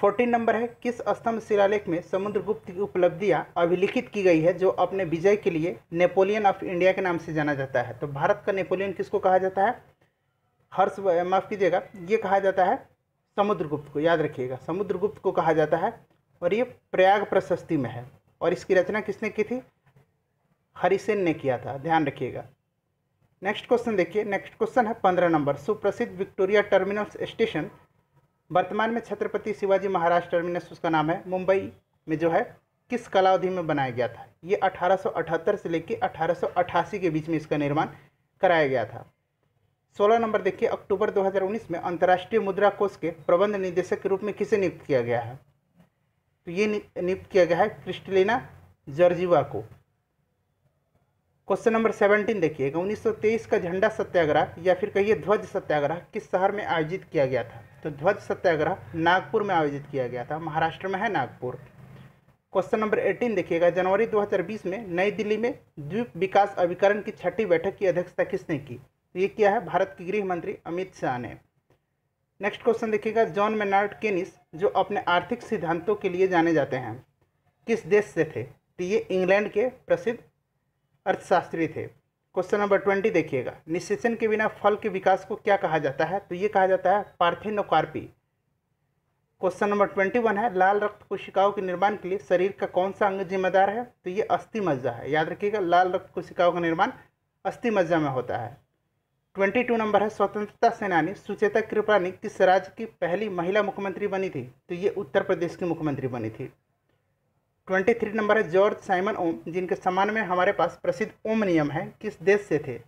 14 नंबर है, किस स्तंभ शिलालेख में समुद्रगुप्त की उपलब्धियां अभिलिखित की गई है जो अपने विजय के लिए नेपोलियन ऑफ इंडिया के नाम से जाना जाता है? तो भारत का नेपोलियन किसको कहा जाता है? माफ कीजिएगा, ये कहा जाता है समुद्रगुप्त को, याद रखिएगा, समुद्रगुप्त को कहा जाता है। और ये प्रयाग प्रशस्ति में है और इसकी रचना किसने की थी? हरिसेन ने किया था, ध्यान रखिएगा। नेक्स्ट क्वेश्चन देखिए, नेक्स्ट क्वेश्चन है 15 नंबर, सुप्रसिद्ध विक्टोरिया टर्मिनस स्टेशन वर्तमान में छत्रपति शिवाजी महाराज टर्मिनस उसका नाम है, मुंबई में जो है किस कालावधि में बनाया गया था? ये 1878 से लेकर 1888 के बीच में इसका निर्माण कराया गया था। 16 नंबर देखिए, अक्टूबर 2019 में अंतर्राष्ट्रीय मुद्रा कोष के प्रबंध निदेशक के रूप में किसे नियुक्त किया गया है? तो ये नियुक्त किया गया है क्रिस्टलिना जॉर्जिया को। क्वेश्चन नंबर 17 देखिएगा, 1923 का झंडा सत्याग्रह या फिर कहिए ध्वज सत्याग्रह किस शहर में आयोजित किया गया था? तो ध्वज सत्याग्रह नागपुर में आयोजित किया गया था, महाराष्ट्र में है नागपुर। क्वेश्चन नंबर 18 देखिएगा, जनवरी 2020 में नई दिल्ली में द्वीप विकास अभिकरण की 6ठी बैठक की अध्यक्षता किसने की? तो ये किया है भारत के गृह मंत्री अमित शाह ने। नेक्स्ट क्वेश्चन देखिएगा, जॉन मेनार्ड केनिस जो अपने आर्थिक सिद्धांतों के लिए जाने जाते हैं किस देश से थे? तो ये इंग्लैंड के प्रसिद्ध अर्थशास्त्री थे। क्वेश्चन नंबर 20 देखिएगा, निषेचन के बिना फल के विकास को क्या कहा जाता है? तो ये कहा जाता है पार्थेनोकार्पी। क्वेश्चन नंबर 21 है, लाल रक्त कोशिकाओं के निर्माण के लिए शरीर का कौन सा अंग जिम्मेदार है? तो ये अस्थि मज्जा है। याद रखिएगा, लाल रक्त कोशिकाओं का निर्माण अस्थि मज्जा में होता है। 22 नंबर है, स्वतंत्रता सेनानी सुचेता कृपलानी किस राज्य की पहली महिला मुख्यमंत्री बनी थी? तो ये उत्तर प्रदेश की मुख्यमंत्री बनी थी। 23 नंबर है, जॉर्ज साइमन ओम जिनके सम्मान में हमारे पास प्रसिद्ध ओम नियम है किस देश से थे?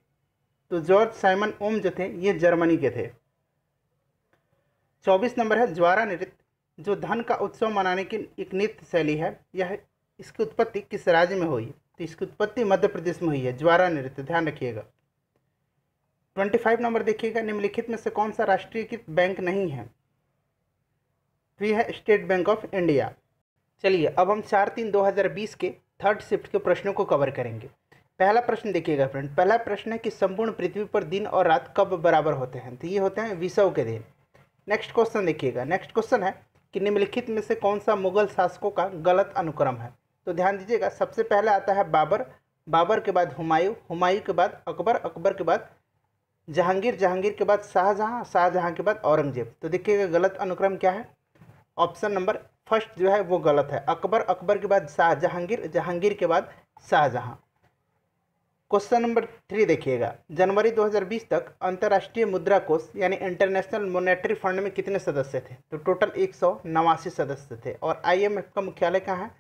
तो जॉर्ज साइमन ओम जो थे ये जर्मनी के थे। 24 नंबर है, ज्वारा नृत्य जो धन का उत्सव मनाने की एक नृत्य शैली है, यह इसकी उत्पत्ति किस राज्य में हुई? तो इसकी उत्पत्ति मध्य प्रदेश में हुई है, ज्वारा नृत्य, ध्यान रखिएगा। 25 नंबर देखिएगा, निम्नलिखित में से कौन सा राष्ट्रीयकृत बैंक नहीं है? तो यह है स्टेट बैंक ऑफ इंडिया। चलिए अब हम 4/3/2020 के थर्ड शिफ्ट के प्रश्नों को कवर करेंगे। पहला प्रश्न देखिएगा फ्रेंड, पहला प्रश्न है कि संपूर्ण पृथ्वी पर दिन और रात कब बराबर होते हैं? तो ये होते हैं विषुव के दिन। नेक्स्ट क्वेश्चन देखिएगा, नेक्स्ट क्वेश्चन है कि निम्नलिखित में से कौन सा मुगल शासकों का गलत अनुक्रम है? तो ध्यान दीजिएगा, सबसे पहले आता है बाबर, बाबर के बाद हुमायूं, हुमायूं के बाद अकबर, अकबर के बाद जहांगीर, जहांगीर के बाद शाहजहां, शाहजहां के बाद औरंगजेब। तो देखिएगा गलत अनुक्रम क्या है? ऑप्शन नंबर फर्स्ट जो है वो गलत है, अकबर, अकबर के बाद जहांगीर, जहांगीर के बाद शाहजहां। क्वेश्चन नंबर 3 देखिएगा, जनवरी 2020 तक अंतर्राष्ट्रीय मुद्रा कोष यानी इंटरनेशनल मॉनेटरी फंड में कितने सदस्य थे? तो टोटल 189 सदस्य थे। और IMF का मुख्यालय कहाँ है?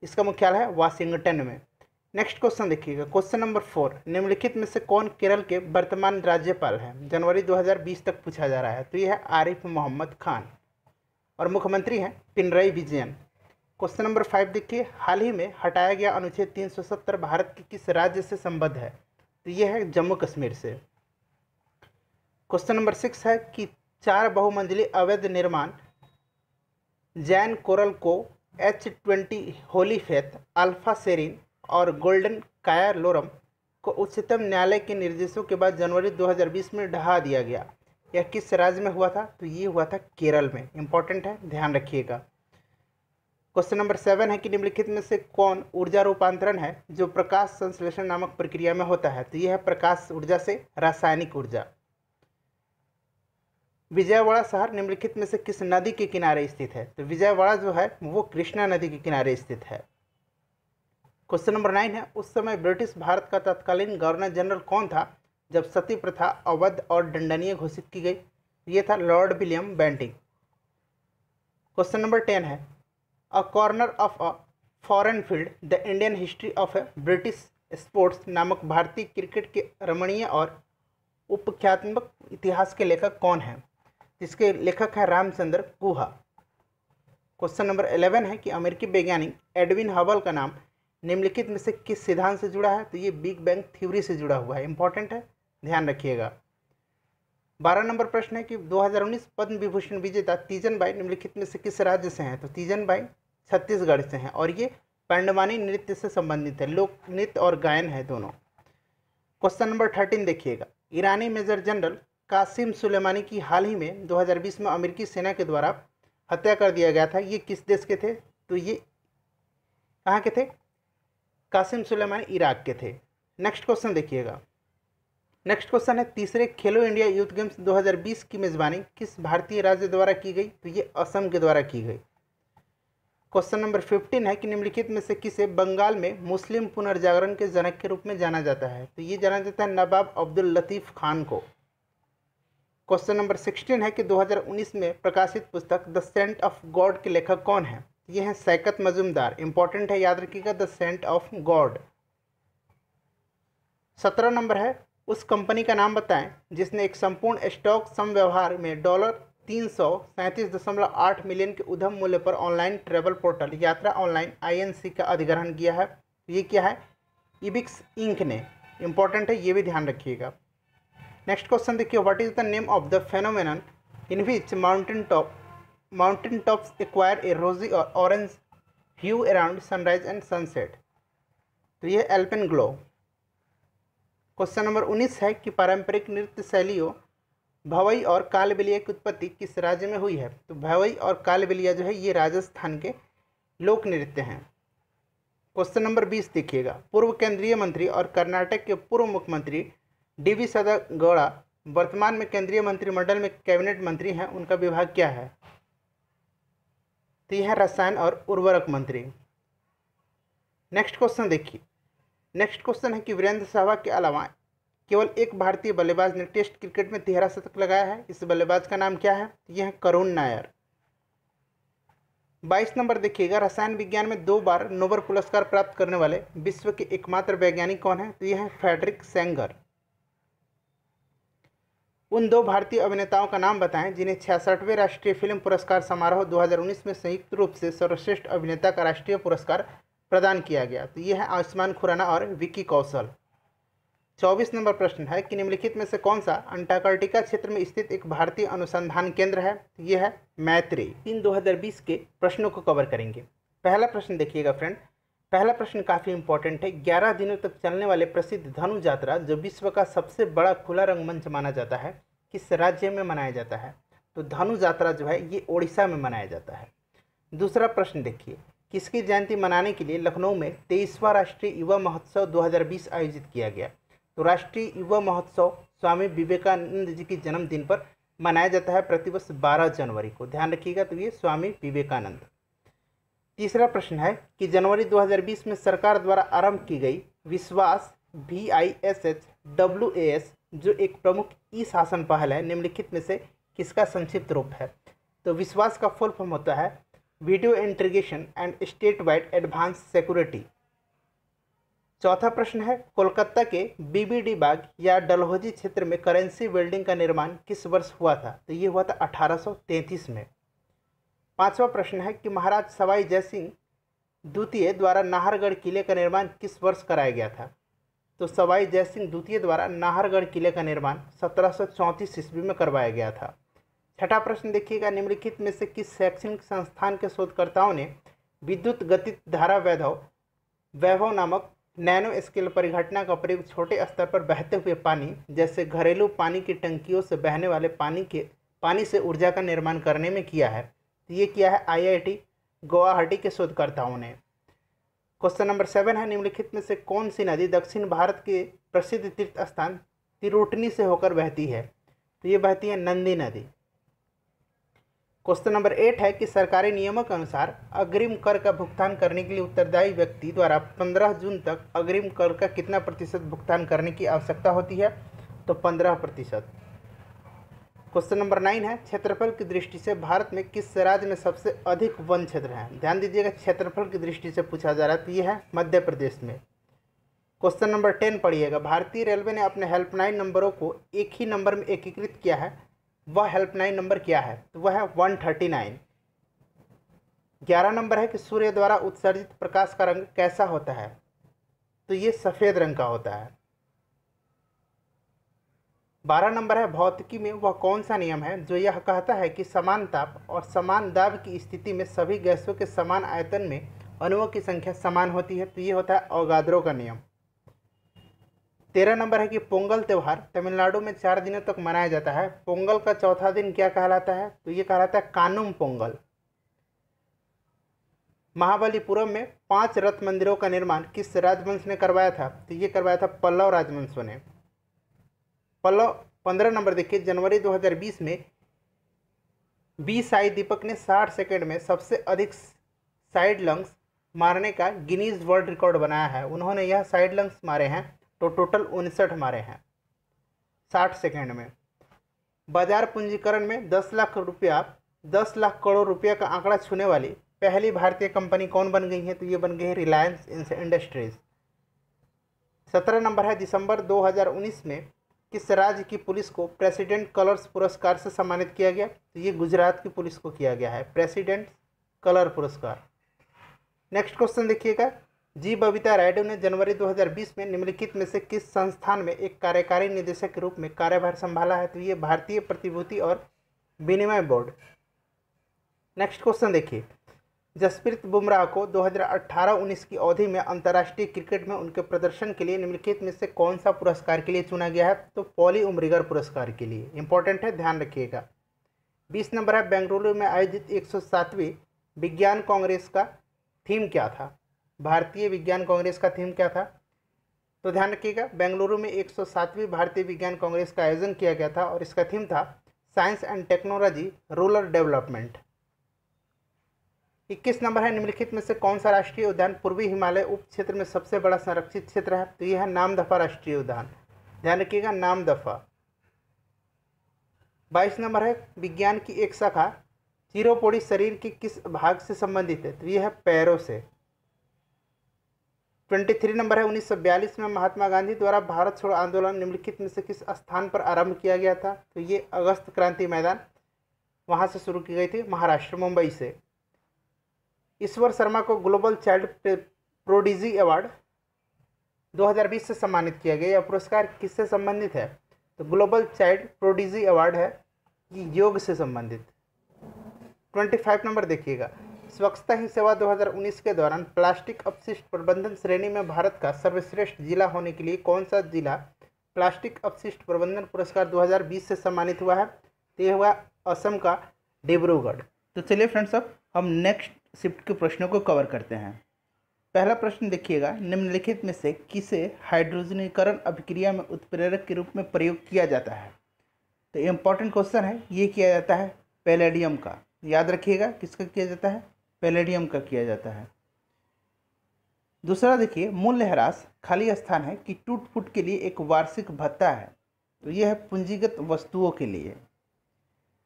इसका मुख्यालय है वाशिंगटन में। नेक्स्ट क्वेश्चन देखिएगा, क्वेश्चन नंबर 4, निम्नलिखित में से कौन केरल के वर्तमान राज्यपाल हैं? जनवरी 2020 तक पूछा जा रहा है। तो यह है आरिफ मोहम्मद खान और मुख्यमंत्री हैं पिनरई विजयन। क्वेश्चन नंबर 5 देखिए, हाल ही में हटाया गया अनुच्छेद 370 भारत के किस राज्य से संबद्ध है? तो यह है जम्मू कश्मीर से। क्वेश्चन नंबर 6 है कि 4 बहुमंजिली अवैध निर्माण जैन कोरल को H20 holy faith, alfa serene और गोल्डन कायालोरम को उच्चतम न्यायालय के निर्देशों के बाद जनवरी 2020 में ढहा दिया गया। यह किस राज्य में हुआ था? तो ये हुआ था केरल में। इंपॉर्टेंट है, ध्यान रखिएगा। क्वेश्चन नंबर 7 है कि निम्नलिखित में से कौन ऊर्जा रूपांतरण है जो प्रकाश संश्लेषण नामक प्रक्रिया में होता है? तो यह है प्रकाश ऊर्जा से रासायनिक ऊर्जा। विजयवाड़ा शहर निम्नलिखित में से किस नदी के किनारे स्थित है? तो विजयवाड़ा जो है वो कृष्णा नदी के किनारे स्थित है। क्वेश्चन नंबर 9 है, उस समय ब्रिटिश भारत का तत्कालीन गवर्नर जनरल कौन था जब सती प्रथा अवैध और दंडनीय घोषित की गई? ये था Lord William Bentinck. Question number 10 है, a corner of a foreign field the Indian history of a British sports नामक भारतीय क्रिकेट के रमणीय और उपख्यात्मक इतिहास के लेखक कौन हैं? जिसके लेखक है रामचंद्र गुहा। क्वेश्चन नंबर 11 है कि अमेरिकी वैज्ञानिक एडविन हबल का नाम निम्नलिखित में से किस सिद्धांत से जुड़ा है? तो ये बिग बैंग थ्योरी से जुड़ा हुआ है। इंपॉर्टेंट है, ध्यान रखिएगा। 12 नंबर प्रश्न है कि 2019 पद्म विभूषण विजेता तीजन बाई निम्नलिखित में से किस राज्य से हैं? तो तीजन बाई छत्तीसगढ़ से हैं और ये पांडवानी नृत्य से संबंधित है, लोक नृत्य और गायन है दोनों। क्वेश्चन नंबर 13 देखिएगा, ईरानी मेजर जनरल कासिम सुलेमानी की हाल ही में 2020 में अमेरिकी सेना के द्वारा हत्या कर दिया गया था। ये किस देश के थे? तो ये कहाँ के थे? कासिम सुलेमानी इराक के थे। नेक्स्ट क्वेश्चन देखिएगा, नेक्स्ट क्वेश्चन है, तीसरे खेलो इंडिया यूथ गेम्स 2020 की मेजबानी किस भारतीय राज्य द्वारा की गई? तो ये असम के द्वारा की गई। क्वेश्चन नंबर 15 है कि निम्नलिखित में से किसे बंगाल में मुस्लिम पुनर्जागरण के जनक के रूप में जाना जाता है? तो ये जाना जाता है नवाब अब्दुल लतीफ़ खान को। क्वेश्चन नंबर 16 है कि 2019 में प्रकाशित पुस्तक द सेंट ऑफ गॉड के लेखक कौन है? ये हैं शैकत मजूमदार। इंपॉर्टेंट है, याद रखिएगा, the saint of God. 17 number है, उस कंपनी का नाम बताएं जिसने एक संपूर्ण स्टॉक समव्यवहार में 337.8 मिलियन के उद्यम मूल्य पर ऑनलाइन ट्रैवल पोर्टल यात्रा ऑनलाइन INC का अधिग्रहण किया है। ये क्या है? इबिक्स इंक ने। इंपॉर्टेंट है, ये भी ध्यान रखिएगा। नेक्स्ट क्वेश्चन देखिए, what is the name of the phenomenon in which mountain tops acquire a rosy और orange hue around sunrise and sunset? तो ये एल्पेन ग्लो। क्वेश्चन नंबर 19 है कि पारंपरिक नृत्य शैलियों भवई और कालबेलिया की उत्पत्ति किस राज्य में हुई है? तो भवई और कालबेलिया जो है ये राजस्थान के लोक नृत्य हैं। क्वेश्चन नंबर 20 देखिएगा, पूर्व केंद्रीय मंत्री और कर्नाटक के पूर्व मुख्यमंत्री DV सदागौड़ा वर्तमान में केंद्रीय मंत्रिमंडल में कैबिनेट मंत्री हैं, उनका विभाग क्या है? तो यह है रसायन और उर्वरक मंत्री। नेक्स्ट क्वेश्चन देखिए, नेक्स्ट क्वेश्चन है कि वीरेंद्र सहवाग के अलावा केवल एक भारतीय बल्लेबाज ने टेस्ट क्रिकेट में 13 शतक लगाया है। इस बल्लेबाज का नाम क्या है? यह है करुण नायर। 22 नंबर देखिएगा, रसायन विज्ञान में 2 बार नोबेल पुरस्कार प्राप्त करने वाले विश्व के एकमात्र वैज्ञानिक कौन है? तो यह है फ्रेडरिक सेंगर। उन 2 भारतीय अभिनेताओं का नाम बताएं जिन्हें 66वें राष्ट्रीय फिल्म पुरस्कार समारोह 2019 में संयुक्त रूप से सर्वश्रेष्ठ अभिनेता का राष्ट्रीय पुरस्कार प्रदान किया गया। तो यह है आयुष्मान खुराना और विक्की कौशल। 24 नंबर प्रश्न है कि निम्नलिखित में से कौन सा अंटार्कटिका क्षेत्र में स्थित एक भारतीय अनुसंधान केंद्र है? यह है मैत्री। 2020 के प्रश्नों को कवर करेंगे। पहला प्रश्न देखिएगा फ्रेंड, पहला प्रश्न काफ़ी इंपॉर्टेंट है। 11 दिनों तक चलने वाले प्रसिद्ध धनु यात्रा जो विश्व का सबसे बड़ा खुला रंगमंच माना जाता है, किस राज्य में मनाया जाता है? तो धनु यात्रा जो है ये ओडिशा में मनाया जाता है। दूसरा प्रश्न देखिए, किसकी जयंती मनाने के लिए लखनऊ में 23वां राष्ट्रीय युवा महोत्सव 2020 आयोजित किया गया? तो राष्ट्रीय युवा महोत्सव स्वामी विवेकानंद जी के जन्मदिन पर मनाया जाता है प्रतिवर्ष 12 जनवरी को। ध्यान रखिएगा, तो ये स्वामी विवेकानंद। तीसरा प्रश्न है कि जनवरी 2020 में सरकार द्वारा आरंभ की गई विश्वास VISHWAS जो एक प्रमुख ई शासन पहल है, निम्नलिखित में से किसका संक्षिप्त रूप है? तो विश्वास का फुल फॉर्म होता है video integration and state wide advance security. चौथा प्रश्न है, कोलकाता के BBD बाग या डलहौजी क्षेत्र में करेंसी बिल्डिंग का निर्माण किस वर्ष हुआ था? तो ये हुआ था 1833 में। पांचवा प्रश्न है कि महाराज सवाई जयसिंह द्वितीय द्वारा नाहरगढ़ किले का निर्माण किस वर्ष कराया गया था? तो सवाई जयसिंह द्वितीय द्वारा नाहरगढ़ किले का निर्माण 1734 ईस्वी में करवाया गया था। छठा प्रश्न देखिएगा, निम्नलिखित में से किस शैक्षणिक संस्थान के शोधकर्ताओं ने विद्युत गतित धारा वैभव नामक नैनो स्केल परिघटना का प्रयोग छोटे स्तर पर बहते हुए पानी जैसे घरेलू पानी की टंकियों से बहने वाले पानी से ऊर्जा का निर्माण करने में किया है? तो ये किया है IIT गुवाहाटी के शोधकर्ताओं ने। क्वेश्चन नंबर 7 है, निम्नलिखित में से कौन सी नदी दक्षिण भारत के प्रसिद्ध तीर्थ स्थान तिरुटनी से होकर बहती है? तो ये बहती है नंदी नदी। क्वेश्चन नंबर 8 है कि सरकारी नियमों के अनुसार अग्रिम कर का भुगतान करने के लिए उत्तरदायी व्यक्ति द्वारा 15 जून तक अग्रिम कर का कितना प्रतिशत भुगतान करने की आवश्यकता होती है? तो 15%। क्वेश्चन नंबर 9 है, क्षेत्रफल की दृष्टि से भारत में किस राज्य में सबसे अधिक वन क्षेत्र है? ध्यान दीजिएगा, क्षेत्रफल की दृष्टि से पूछा जा रहा है, तो ये है मध्य प्रदेश में। क्वेश्चन नंबर 10 पढ़िएगा, भारतीय रेलवे ने अपने हेल्पलाइन नंबरों को एक ही नंबर में एकीकृत किया है, वह हेल्पलाइन नंबर क्या है? तो वह है 139। 11 नंबर है कि सूर्य द्वारा उत्सर्जित प्रकाश का रंग कैसा होता है? तो ये सफ़ेद रंग का होता है। 12 नंबर है, भौतिकी में वह कौन सा नियम है जो यह कहता है कि समान ताप और समान दाब की स्थिति में सभी गैसों के समान आयतन में अणुओं की संख्या समान होती है? तो ये होता है अवोगाद्रो का नियम। 13 नंबर है कि पोंगल त्यौहार तमिलनाडु में 4 दिनों तक मनाया जाता है, पोंगल का चौथा दिन क्या कहलाता है? तो ये कहलाता है कानुम पोंगल। महाबलीपुरम में 5 रथ मंदिरों का निर्माण किस राजवंश ने करवाया था? तो ये करवाया था पल्लव राजवंशों ने। 15 नंबर देखिए, जनवरी 2020 में बी साई दीपक ने 60 सेकंड में सबसे अधिक साइड लंग्स मारने का गिनीज वर्ल्ड रिकॉर्ड बनाया है। उन्होंने यह साइड लंग्स मारे हैं तो टोटल 59 मारे हैं 60 सेकंड में। बाजार पूंजीकरण में 10 लाख करोड़ रुपया का आंकड़ा छूने वाली पहली भारतीय कंपनी कौन बन गई है? तो ये बन गई है रिलायंस इंडस्ट्रीज। 17 नंबर है, दिसंबर 2019 में किस राज्य की पुलिस को प्रेसिडेंट कलर्स पुरस्कार से सम्मानित किया गया? तो ये गुजरात की पुलिस को किया गया है प्रेसिडेंट कलर पुरस्कार। नेक्स्ट क्वेश्चन देखिएगा, जी बबीता रायडू ने जनवरी 2020 में निम्नलिखित में से किस संस्थान में एक कार्यकारी निदेशक के रूप में कार्यभार संभाला है? तो ये भारतीय प्रतिभूति और विनिमय बोर्ड। नेक्स्ट क्वेश्चन देखिए, जसप्रीत बुमराह को 2018-19 की अवधि में अंतर्राष्ट्रीय क्रिकेट में उनके प्रदर्शन के लिए निम्नलिखित में से कौन सा पुरस्कार के लिए चुना गया है? तो पॉली उमरिगर पुरस्कार के लिए। इंपॉर्टेंट है, ध्यान रखिएगा। 20 नंबर है, बेंगलुरु में आयोजित 107वीं विज्ञान कांग्रेस का थीम क्या था? भारतीय विज्ञान कांग्रेस का थीम क्या था? तो ध्यान रखिएगा, बेंगलुरु में 107वीं भारतीय विज्ञान कांग्रेस का आयोजन किया गया था और इसका थीम था science and technology rural development. 21 number है, निम्नलिखित में से कौन सा राष्ट्रीय उद्यान पूर्वी हिमालय उप क्षेत्र में सबसे बड़ा संरक्षित क्षेत्र है? तो यह है नामदफा राष्ट्रीय उद्यान। ध्यान रखिएगा, नामदफा। 22 नंबर है, विज्ञान की एक शाखा चिरोपोडी शरीर के किस भाग से संबंधित है? तो यह है पैरों से। 23 नंबर है, 1942 में महात्मा गांधी द्वारा भारत छोड़ो आंदोलन निम्नलिखित में से किस स्थान पर आरंभ किया गया था? तो ये अगस्त क्रांति मैदान, वहां से शुरू की गई थी, महाराष्ट्र, मुंबई से। ईश्वर शर्मा को ग्लोबल चाइल्ड प्रोडिजी अवार्ड 2020 से सम्मानित किया गया। यह पुरस्कार किससे संबंधित है? तो ग्लोबल चाइल्ड प्रोडिजी अवार्ड है, ये योग से संबंधित। 25 नंबर देखिएगा, स्वच्छता ही सेवा 2019 के दौरान प्लास्टिक अपशिष्ट प्रबंधन श्रेणी में भारत का सर्वश्रेष्ठ जिला होने के लिए कौन सा जिला प्लास्टिक अपशिष्ट प्रबंधन पुरस्कार 2020 से सम्मानित हुआ है? तो यह हुआ असम का डिब्रूगढ़। तो चलिए फ्रेंड्स, अब हम नेक्स्ट शिफ्ट के प्रश्नों को कवर करते हैं। पहला प्रश्न देखिएगा, निम्नलिखित में से किसे हाइड्रोजनीकरण अभिक्रिया में उत्प्रेरक के रूप में प्रयोग किया जाता है? तो इम्पॉर्टेंट क्वेश्चन है, ये किया जाता है पैलेडियम का। याद रखिएगा, किसका किया जाता है? पैलेडियम का किया जाता है। दूसरा देखिए, मूल्यह्रास खाली स्थान है कि टूट फूट के लिए एक वार्षिक भत्ता है? तो यह है पूंजीगत वस्तुओं के लिए।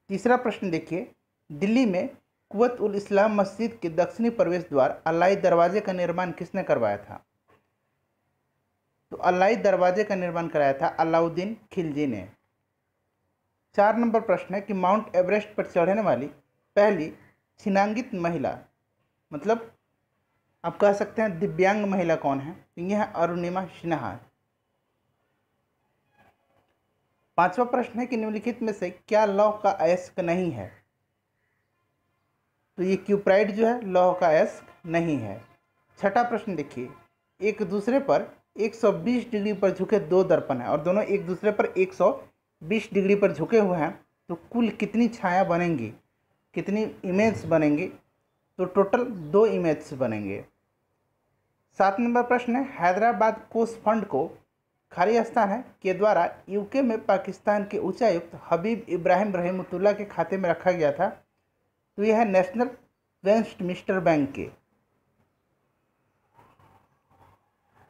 तीसरा प्रश्न देखिए, दिल्ली में कुवत उल इस्लाम मस्जिद के दक्षिणी प्रवेश द्वार अलाई दरवाजे का निर्माण किसने करवाया था? तो अलाई दरवाजे का निर्माण कराया था अलाउद्दीन खिलजी ने। 4 नंबर प्रश्न है कि माउंट एवरेस्ट पर चढ़ने वाली पहली छिन्नांगित महिला, मतलब आप कह सकते हैं दिव्यांग महिला कौन है? यह है अरुणिमा सिन्हा। 5वां प्रश्न है कि निम्नलिखित में से क्या लौह का अयस्क नहीं है? तो ये क्यूप्राइड जो है लौह का अयस्क नहीं है। 6ठा प्रश्न देखिए, एक दूसरे पर 120 डिग्री पर झुके दो दर्पण हैं और दोनों एक दूसरे पर 120 डिग्री पर झुके हुए हैं, तो कुल कितनी छाया बनेंगी, कितनी इमेज बनेंगी? तो टोटल 2 इमेज बनेंगे। 7 नंबर प्रश्न है, हैदराबाद कोष फंड को खाली स्थान है के द्वारा यूके में पाकिस्तान के उच्चायुक्त हबीब इब्राहिम रहमतुल्लाह के खाते में रखा गया था? तो यह है नेशनल वेस्टमिंस्टर बैंक के।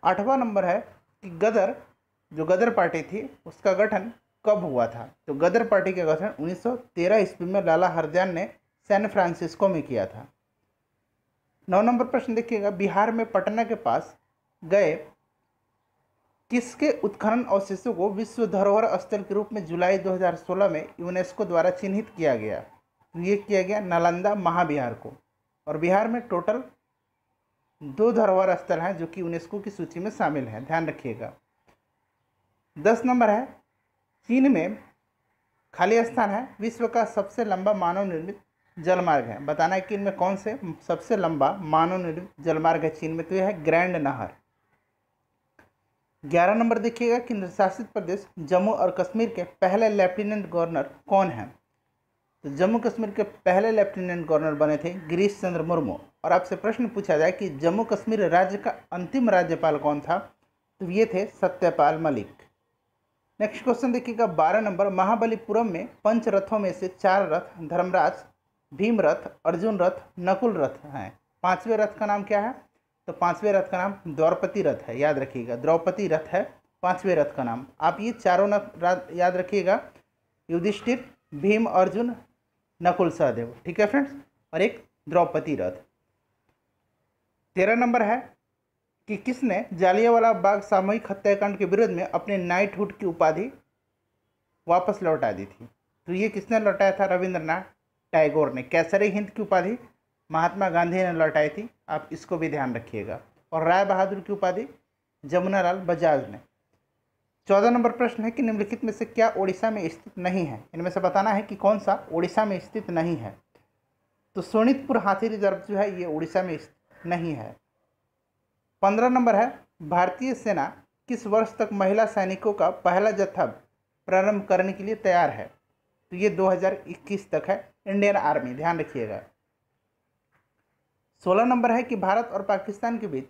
8वां नंबर है कि गदर, जो गदर पार्टी थी, उसका गठन कब हुआ था? तो गदर पार्टी का गठन 1913 ईस्वी में लाला हरजान ने सैन फ्रांसिस्को में किया था। 9 नंबर प्रश्न देखिएगा, बिहार में पटना के पास गए किसके उत्खनन अवशेषों को विश्व धरोहर स्थल के रूप में जुलाई 2016 में यूनेस्को द्वारा चिन्हित किया गया? तो ये किया गया नालंदा महाविहार को। और बिहार में टोटल 2 धरोहर स्थल हैं जो कि यूनेस्को की सूची में शामिल हैं, ध्यान रखिएगा। 10 नंबर है, चीन में खाली स्थान है विश्व का सबसे लंबा मानव निर्मित जलमार्ग है? बताना है कि इनमें कौन से सबसे लंबा मानव निर्मित जलमार्ग है चीन में? तो यह है ग्रैंड नहर। 11 नंबर देखिएगा, केंद्र शासित प्रदेश जम्मू और कश्मीर के पहले लेफ्टिनेंट गवर्नर कौन हैं? तो जम्मू कश्मीर के पहले लेफ्टिनेंट गवर्नर बने थे गिरीश चंद्र मुर्मू। और आपसे प्रश्न पूछा जाए कि जम्मू कश्मीर राज्य का अंतिम राज्यपाल कौन था? तो ये थे सत्यपाल मलिक। नेक्स्ट क्वेश्चन देखिएगा, 12 नंबर, महाबलीपुरम में 5 रथों में से 4 रथ धर्मराज, भीम रथ, अर्जुन रथ, नकुल रथ हैं। 5वें रथ का नाम क्या है? तो 5वें रथ का नाम द्रौपदी रथ है, याद रखिएगा, द्रौपदी रथ है 5वें रथ का नाम। आप ये चारों रथ याद रखिएगा, युधिष्ठिर, भीम, अर्जुन, नकुल, सहदेव, ठीक है फ्रेंड्स, और एक द्रौपदी रथ। 13 नंबर है कि किसने जालियांवाला बाग सामूहिक हत्याकांड के विरोध में अपने नाइटहुड की उपाधि वापस लौटा दी थी। तो ये किसने लौटाया था? रविंद्रनाथ टैगोर ने। केसरी हिंद की उपाधि महात्मा गांधी ने लौटाई थी, आप इसको भी ध्यान रखिएगा। और राय बहादुर की उपाधि जमुनालाल बजाज ने। 14 नंबर प्रश्न है कि निम्नलिखित में से क्या ओडिशा में स्थित नहीं है? इनमें से बताना है कि कौन सा ओडिशा में स्थित नहीं है। तो सोनितपुर हाथी रिजर्व जो है ये उड़ीसा में स्थित नहीं है। 15 नंबर है, भारतीय सेना किस वर्ष तक महिला सैनिकों का पहला जत्था प्रारंभ करने के लिए तैयार है? तो ये 2021 तक है, इंडियन आर्मी, ध्यान रखिएगा। 16 नंबर है कि भारत और पाकिस्तान के बीच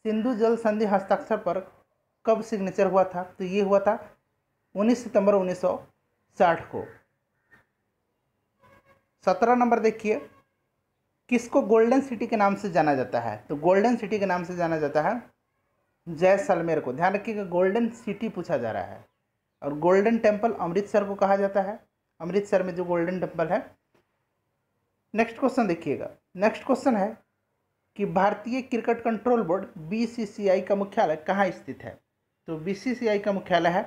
सिंधु जल संधि हस्ताक्षर पर कब सिग्नेचर हुआ था? तो ये हुआ था 19 सितंबर 1960 को। 17 नंबर देखिए, किसको गोल्डन सिटी के नाम से जाना जाता है? तो गोल्डन सिटी के नाम से जाना जाता है जैसलमेर को। ध्यान रखिएगा, गोल्डन सिटी पूछा जा रहा है। और गोल्डन टेम्पल अमृतसर को कहा जाता है, अमृतसर में जो गोल्डन टेम्पल है। नेक्स्ट क्वेश्चन देखिएगा। नेक्स्ट क्वेश्चन है कि भारतीय क्रिकेट कंट्रोल बोर्ड बीसीसीआई का मुख्यालय कहाँ स्थित है? तो बीसीसीआई का मुख्यालय है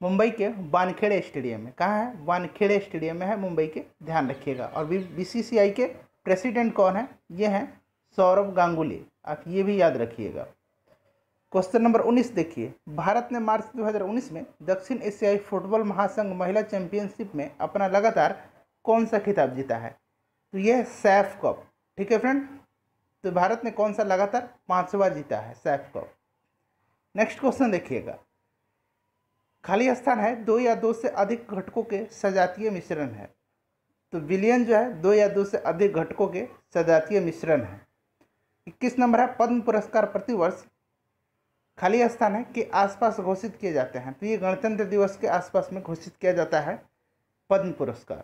मुंबई के वानखेड़े स्टेडियम में। कहाँ है? वानखेड़े स्टेडियम में है मुंबई के, ध्यान रखिएगा। और बीसीसीआई के प्रेसिडेंट कौन है? ये हैं सौरव गांगुली, आप ये भी याद रखिएगा। क्वेश्चन नंबर 19 देखिए, भारत ने मार्च 2019 में दक्षिण एशियाई फुटबॉल महासंघ महिला चैंपियनशिप में अपना लगातार कौन सा खिताब जीता है? तो यह सैफ कप। ठीक है फ्रेंड, तो भारत ने कौन सा लगातार 5वां जीता है? सैफ कप। नेक्स्ट क्वेश्चन देखिएगा, खाली स्थान है 2 या 2 से अधिक घटकों के सजातीय मिश्रण है। तो विलियन जो है 2 या 2 से अधिक घटकों के सजातीय मिश्रण है। 21 नंबर है, पद्म पुरस्कार प्रतिवर्ष खाली स्थान है के आसपास घोषित किए जाते हैं। तो ये गणतंत्र दिवस के आसपास में घोषित किया जाता है पद्म पुरस्कार।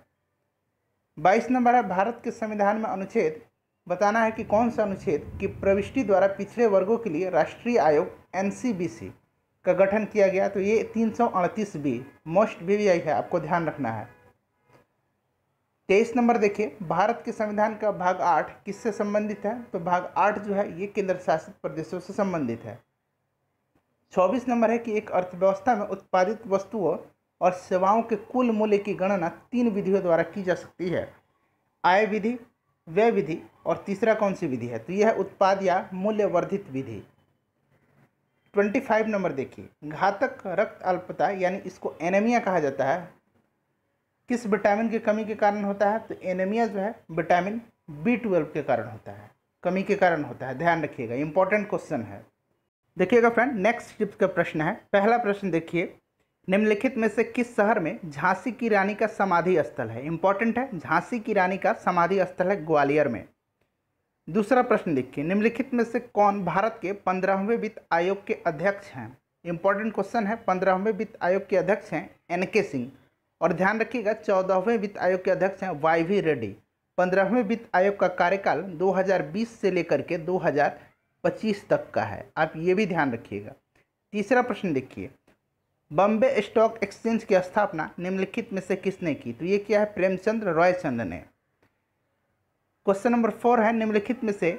22 नंबर है, भारत के संविधान में अनुच्छेद बताना है कि कौन सा अनुच्छेद की प्रविष्टि द्वारा पिछड़े वर्गों के लिए राष्ट्रीय आयोग NCBC का गठन किया गया। तो ये 338B मोस्ट VVI है, आपको ध्यान रखना है। 23 नंबर देखिए, भारत के संविधान का भाग 8 किससे संबंधित है? तो भाग 8 जो है ये केंद्र शासित प्रदेशों से संबंधित है। 24 नंबर है कि एक अर्थव्यवस्था में उत्पादित वस्तुओं और सेवाओं के कुल मूल्य की गणना 3 विधियों द्वारा की जा सकती है, आय विधि, व्यय विधि और तीसरा कौन सी विधि है? तो यह है उत्पाद या मूल्य वर्धित विधि। 25 नंबर देखिए, घातक रक्त अल्पता यानी इसको एनीमिया कहा जाता है, किस विटामिन की कमी के कारण होता है? तो एनीमिया जो है विटामिन B12 के कारण होता है, कमी के कारण होता है, ध्यान रखिएगा, इंपॉर्टेंट क्वेश्चन है। देखिएगा फ्रेंड, नेक्स्ट टिप्स का प्रश्न है। पहला प्रश्न देखिए, निम्नलिखित में से किस शहर में झांसी की रानी का समाधि स्थल है? इंपॉर्टेंट है, झांसी की रानी का समाधि स्थल है ग्वालियर में। दूसरा प्रश्न देखिए, निम्नलिखित में से कौन भारत के 15वें वित्त आयोग के अध्यक्ष हैं? इंपॉर्टेंट क्वेश्चन है। 15वें वित्त आयोग के अध्यक्ष हैं NK सिंह। और ध्यान रखिएगा 14वें वित्त आयोग के अध्यक्ष हैं YV रेड्डी। 15वें वित्त आयोग का कार्यकाल 2020 से लेकर के 2025 तक का है, आप ये भी ध्यान रखिएगा। तीसरा प्रश्न देखिए, बॉम्बे स्टॉक एक्सचेंज की स्थापना निम्नलिखित में से किसने की? तो ये क्या है? प्रेमचंद्र रॉयचंद ने। क्वेश्चन नंबर 4 है, निम्नलिखित में से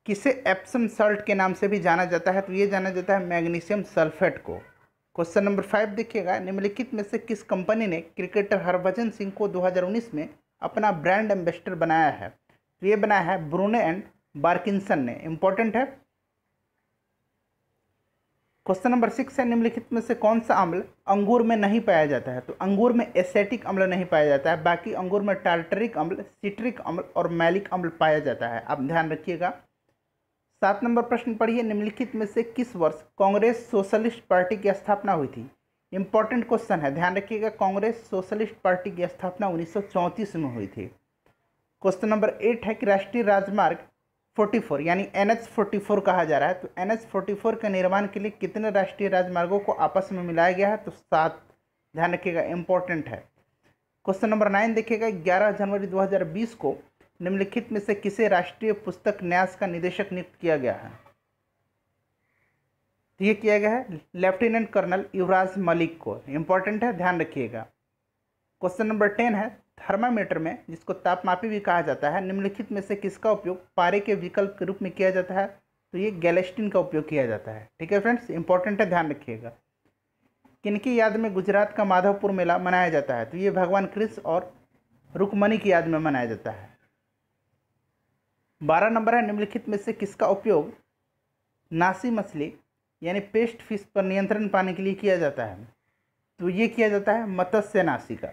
किसे एप्सम सॉल्ट के नाम से भी जाना जाता है? तो ये जाना जाता है मैग्नीशियम सल्फेट को। क्वेश्चन नंबर 5 देखिएगा, निम्नलिखित में से किस कंपनी ने क्रिकेटर हरभजन सिंह को 2019 में अपना ब्रांड एम्बेसडर बनाया है? तो ये बनाया है ब्रूने एंड बार्किंसन ने, इंपॉर्टेंट है। क्वेश्चन नंबर 6 है, निम्नलिखित में से कौन सा अम्ल अंगूर में नहीं पाया जाता है? तो अंगूर में एसेटिक अम्ल नहीं पाया जाता है, बाकी अंगूर में टार्टरिक अम्ल, सिट्रिक अम्ल और मैलिक अम्ल पाया जाता है, आप ध्यान रखिएगा। 7 नंबर प्रश्न पढ़िए, निम्नलिखित में से किस वर्ष कांग्रेस सोशलिस्ट पार्टी की स्थापना हुई थी? इंपॉर्टेंट क्वेश्चन है, ध्यान रखिएगा, कांग्रेस सोशलिस्ट पार्टी की स्थापना 1934 में हुई थी। क्वेश्चन नंबर 8 है कि राष्ट्रीय राजमार्ग 44 यानी NH44 कहा जा रहा है, तो NH44 के निर्माण के लिए कितने राष्ट्रीय राजमार्गों को आपस में मिलाया गया है? तो 7, ध्यान रखिएगा, इंपॉर्टेंट है। क्वेश्चन नंबर 9 देखिएगा, 11 जनवरी 2020 को निम्नलिखित में से किसे राष्ट्रीय पुस्तक न्यास का निदेशक नियुक्त किया गया है? तो ये किया गया है लेफ्टिनेंट कर्नल युवराज मलिक को, इंपॉर्टेंट है, ध्यान रखिएगा। क्वेश्चन नंबर 10 है, थर्मामीटर में जिसको तापमापी भी कहा जाता है, निम्नलिखित में से किसका उपयोग पारे के विकल्प के रूप में किया जाता है? तो ये गैलेस्टिन का उपयोग किया जाता है। ठीक है फ्रेंड्स, इंपॉर्टेंट है, ध्यान रखिएगा। किनकी याद में गुजरात का माधवपुर मेला मनाया जाता है? तो ये भगवान कृष्ण और रुक्मणी की याद में मनाया जाता है। 12 नंबर है, निम्नलिखित में से किसका उपयोग नासी मछली यानी पेस्ट फिश पर नियंत्रण पाने के लिए किया जाता है? तो ये किया जाता है मत्स्य नासी का।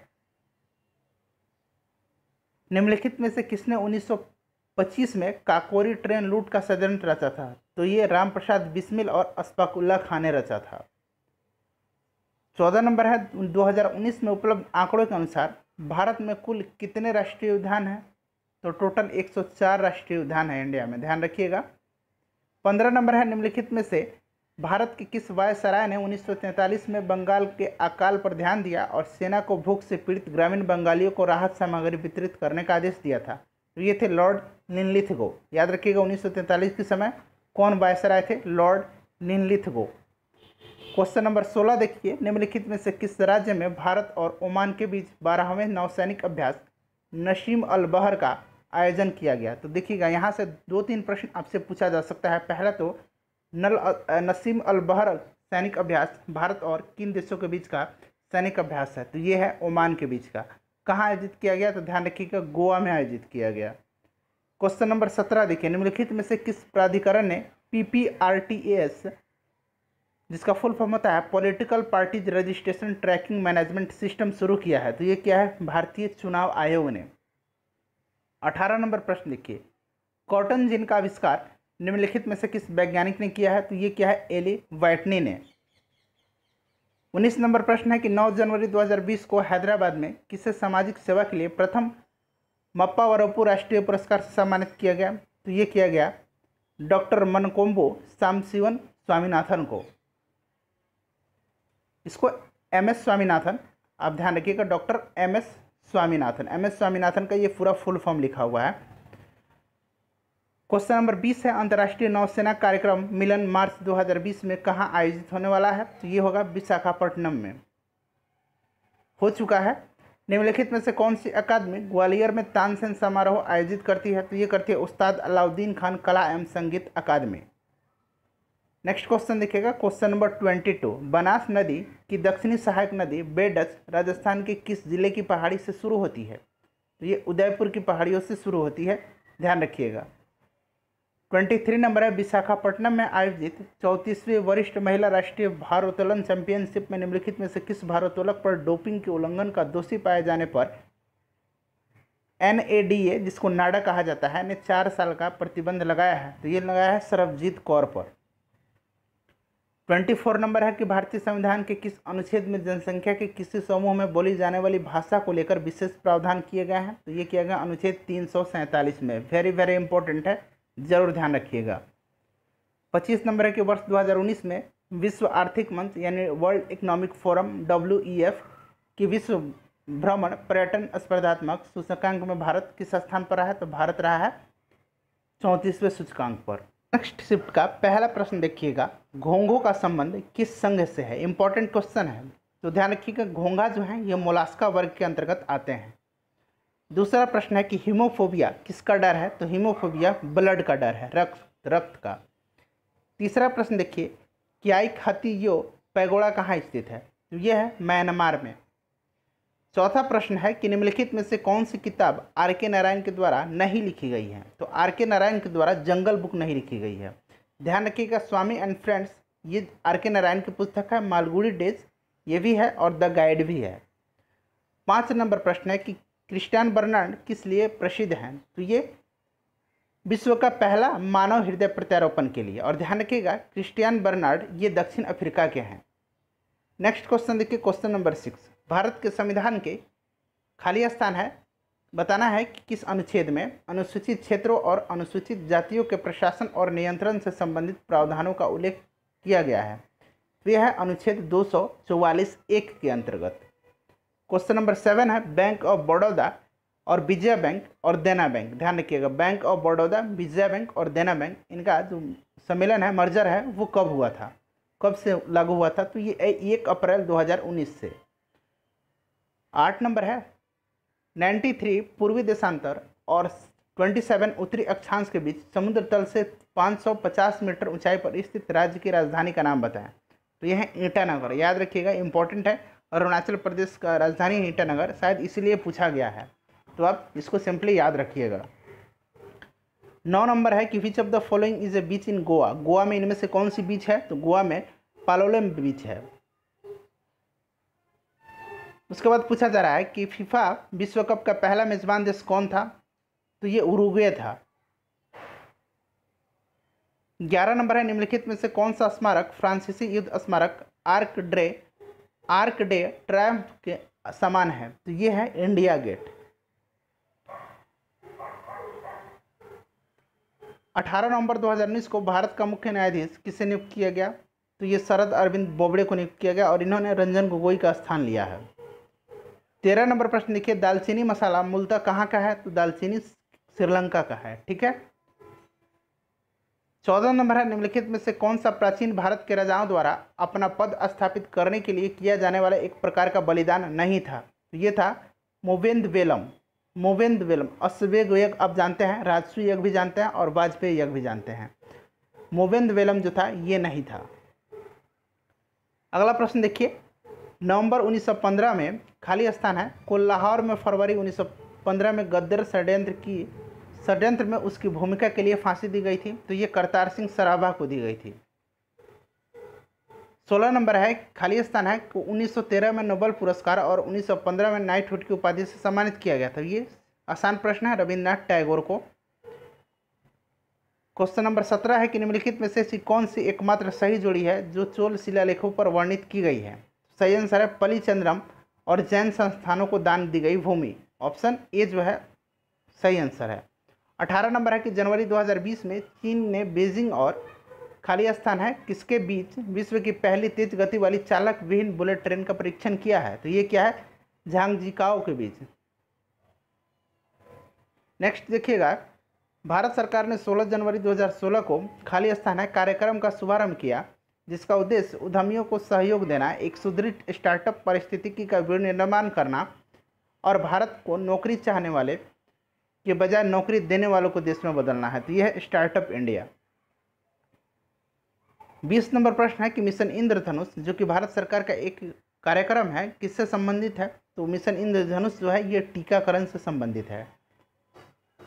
निम्नलिखित में से किसने 1925 में काकोरी ट्रेन लूट का षड्यंत्र रचा था? तो ये राम प्रसाद बिस्मिल और अशफाकुल्ला खान ने रचा था। 14 नंबर है, 2019 में उपलब्ध आंकड़ों के अनुसार भारत में कुल कितने राष्ट्रीय उद्यान हैं? तो टोटल 104 राष्ट्रीय उद्यान है इंडिया में, ध्यान रखिएगा। 15 नंबर है, निम्नलिखित में से भारत के किस वायसराय ने 1943 में बंगाल के अकाल पर ध्यान दिया और सेना को भूख से पीड़ित ग्रामीण बंगालियों को राहत सामग्री वितरित करने का आदेश दिया था? तो ये थे लॉर्ड लिनलिथगो। याद रखिएगा 1943 के समय कौन वायसराय थे? Lord Linlithgow. क्वेश्चन नंबर 16 देखिए, निम्नलिखित में से किस राज्य में भारत और ओमान के बीच 12वें नौसैनिक अभ्यास नसीम अल बहर का आयोजन किया गया? तो देखिएगा यहाँ से 2-3 प्रश्न आपसे पूछा जा सकता है। पहला तो नसीम अल बहर सैनिक अभ्यास भारत और किन देशों के बीच का सैनिक अभ्यास है? तो ये है ओमान के बीच का। कहाँ आयोजित किया गया? तो ध्यान रखिएगा गोवा में आयोजित किया गया। क्वेश्चन नंबर 17 देखिए, निम्नलिखित में से किस प्राधिकरण ने PPRTAS जिसका फुल फॉर्म होता है political parties registration tracking management system शुरू किया है? तो ये क्या है? भारतीय चुनाव आयोग ने। 18 नंबर प्रश्न देखिए, कॉटन जिन का आविष्कार निम्नलिखित में से किस वैज्ञानिक ने किया है? तो ये क्या है? एली वाइटनी ने। 19 नंबर प्रश्न है कि 9 जनवरी 2020 को हैदराबाद में किसे सामाजिक सेवा के लिए प्रथम मप्पा वरपू राष्ट्रीय पुरस्कार से सम्मानित किया गया? तो ये किया गया डॉक्टर मनकोम्बो सामसिवन स्वामीनाथन को। इसको MS स्वामीनाथन, आप ध्यान रखिएगा, doctor MS Swaminathan. MS Swaminathan का ये पूरा फुल फॉर्म लिखा हुआ है। क्वेश्चन नंबर 20 है, अंतर्राष्ट्रीय नौसेना कार्यक्रम मिलन मार्च 2020 में कहाँ आयोजित होने वाला है? तो ये होगा विशाखापट्टनम में। हो चुका है। निम्नलिखित में से कौन सी अकादमी ग्वालियर में तानसेन समारोह आयोजित करती है? तो ये करती है उस्ताद अलाउद्दीन खान कला एवं संगीत अकादमी। नेक्स्ट क्वेश्चन देखिएगा, क्वेश्चन नंबर 22, बनास नदी की दक्षिणी सहायक नदी बेडच राजस्थान के किस जिले की पहाड़ी से शुरू होती है? तो ये उदयपुर की पहाड़ियों से शुरू होती है, ध्यान रखिएगा। 23 नंबर है, विशाखापट्टनम में आयोजित 34वीं वरिष्ठ महिला राष्ट्रीय भारोत्तोलन चैंपियनशिप में निम्नलिखित में से किस भारोत्तोलक पर डोपिंग के उल्लंघन का दोषी पाए जाने पर NADA जिसको नाडा कहा जाता है ने 4 साल का प्रतिबंध लगाया है? तो ये लगाया है सरबजीत कौर पर। 24 नंबर है कि भारतीय संविधान के किस अनुच्छेद में जनसंख्या के किसी समूह में बोली जाने वाली भाषा को लेकर विशेष प्रावधान किए गए हैं? तो ये किया गया अनुच्छेद 347 में। वेरी वेरी इंपॉर्टेंट है, जरूर ध्यान रखिएगा। 25 नंबर है कि वर्ष 2019 में विश्व आर्थिक मंच यानी वर्ल्ड इकोनॉमिक फोरम WEF की विश्व भ्रमण पर्यटन स्पर्धात्मक सूचकांक में भारत किस स्थान पर रहा है? तो भारत रहा है 34वें सूचकांक पर। नेक्स्ट शिफ्ट का पहला प्रश्न देखिएगा, घोंघों का संबंध किस संघ से है? इंपॉर्टेंट क्वेश्चन है, तो ध्यान रखिएगा घोंघा जो है ये मोलास्का वर्ग के अंतर्गत आते हैं। दूसरा प्रश्न है कि हीमोफोबिया किसका डर है? तो हीमोफोबिया ब्लड का डर है, रक्त का। तीसरा प्रश्न देखिए, क्याई खातियो पैगोडा कहाँ स्थित है? तो यह है म्यांमार में। चौथा प्रश्न है कि निम्नलिखित में से कौन सी किताब RK नारायण के द्वारा नहीं लिखी गई है? तो RK नारायण के द्वारा जंगल बुक नहीं लिखी गई है, ध्यान रखिएगा। स्वामी एंड फ्रेंड्स ये RK नारायण की पुस्तक है, मालगुडी डेज ये भी है और द गाइड भी है। 5 नंबर प्रश्न है कि क्रिस्टियान बर्नार्ड किस लिए प्रसिद्ध हैं? तो ये विश्व का पहला मानव हृदय प्रत्यारोपण के लिए, और ध्यान रखिएगा क्रिस्टियान बर्नार्ड ये दक्षिण अफ्रीका के हैं। नेक्स्ट क्वेश्चन देखिए, क्वेश्चन नंबर 6, भारत के संविधान के खाली स्थान है, बताना है कि किस अनुच्छेद में अनुसूचित क्षेत्रों और अनुसूचित जातियों के प्रशासन और नियंत्रण से संबंधित प्रावधानों का उल्लेख किया गया है? तो यह है अनुच्छेद 244(1) के अंतर्गत। क्वेश्चन नंबर 7 है, बैंक ऑफ बड़ौदा और विजया बैंक और देना बैंक, ध्यान रखिएगा bank of Baroda, Vijaya bank और देना बैंक इनका जो सम्मेलन है, मर्जर है, वो कब हुआ था, कब से लागू हुआ था? तो ये 1 अप्रैल 2019 से। 8 नंबर है, 93 पूर्वी देशांतर और 27 उत्तरी अक्षांश के बीच समुद्र तल से 550 मीटर ऊंचाई पर स्थित राज्य की राजधानी का नाम बताएं? तो यह है ईटानगर, याद रखिएगा, इंपॉर्टेंट है। अरुणाचल प्रदेश का राजधानी है ईटानगर, शायद इसीलिए पूछा गया है, तो आप इसको सिंपली याद रखिएगा। 9 नंबर है कि which of the following is a beach in Goa. Goa में इनमें से कौन सी बीच है, तो गोवा में पालोलेम बीच है। उसके बाद पूछा जा रहा है कि फीफा विश्व कप का पहला मेजबान देश कौन था, तो ये उरुग्वे था। 11 नंबर है निम्नलिखित में से कौन सा स्मारक फ्रांसीसी युद्ध स्मारक आर्क डे ट्रायम्फ के समान है, तो ये है इंडिया गेट। 18 नवंबर 2019 को भारत का मुख्य न्यायाधीश किसे नियुक्त किया गया, तो ये शरद अरविंद बोबड़े को नियुक्त किया गया और इन्होंने रंजन गोगोई का स्थान लिया है। 13 नंबर प्रश्न देखिए, दालचीनी मसाला मूलतः कहाँ का है, तो दालचीनी श्रीलंका का है। ठीक है। 14 नंबर है निम्नलिखित में से कौन सा प्राचीन भारत के राजाओं द्वारा अपना पद स्थापित करने के लिए किया जाने वाला एक प्रकार का बलिदान नहीं था, तो ये था मोवेंद्र अश्वमेध यज्ञ आप जानते हैं, राजसूय यज्ञ भी जानते हैं और वाजपेयी यज्ञ भी जानते हैं। मोवेंद्र जो था ये नहीं था। अगला प्रश्न देखिए, नवंबर 1915 में खाली स्थान है को लाहौर में फरवरी 1915 में गद्दार षड्यंत्र में उसकी भूमिका के लिए फांसी दी गई थी, तो ये करतार सिंह सराभा को दी गई थी। 16 नंबर है खाली स्थान है को 1913 में नोबेल पुरस्कार और 1915 में नाइटहुड की उपाधि से सम्मानित किया गया था। ये आसान प्रश्न है, रविन्द्रनाथ टैगोर को। क्वेश्चन नंबर 17 है कि निम्नलिखित में से ऐसी कौन सी एकमात्र सही जोड़ी है जो चोल शिलालेखों पर वर्णित की गई है। सही आंसर है पलिचंद्रम और जैन संस्थानों को दान दी गई भूमि, ऑप्शन ए जो है सही आंसर है। 18 नंबर है कि जनवरी 2020 में चीन ने बीजिंग और खाली स्थान है किसके बीच विश्व की पहली तेज गति वाली चालक विहीन बुलेट ट्रेन का परीक्षण किया है, तो ये क्या है, झांगजिकाओ के बीच। नेक्स्ट देखिएगा, भारत सरकार ने 16 जनवरी 2016 को खाली स्थान है कार्यक्रम का शुभारंभ किया, जिसका उद्देश्य उद्यमियों को सहयोग देना, एक सुदृढ़ स्टार्टअप पारिस्थितिकी का विनिर्माण करना और भारत को नौकरी चाहने वाले के बजाय नौकरी देने वालों को देश में बदलना है, तो यह है स्टार्टअप इंडिया। 20 नंबर प्रश्न है कि मिशन इंद्रधनुष जो कि भारत सरकार का एक कार्यक्रम है किससे संबंधित है, तो मिशन इंद्रधनुष जो है ये टीकाकरण से संबंधित है।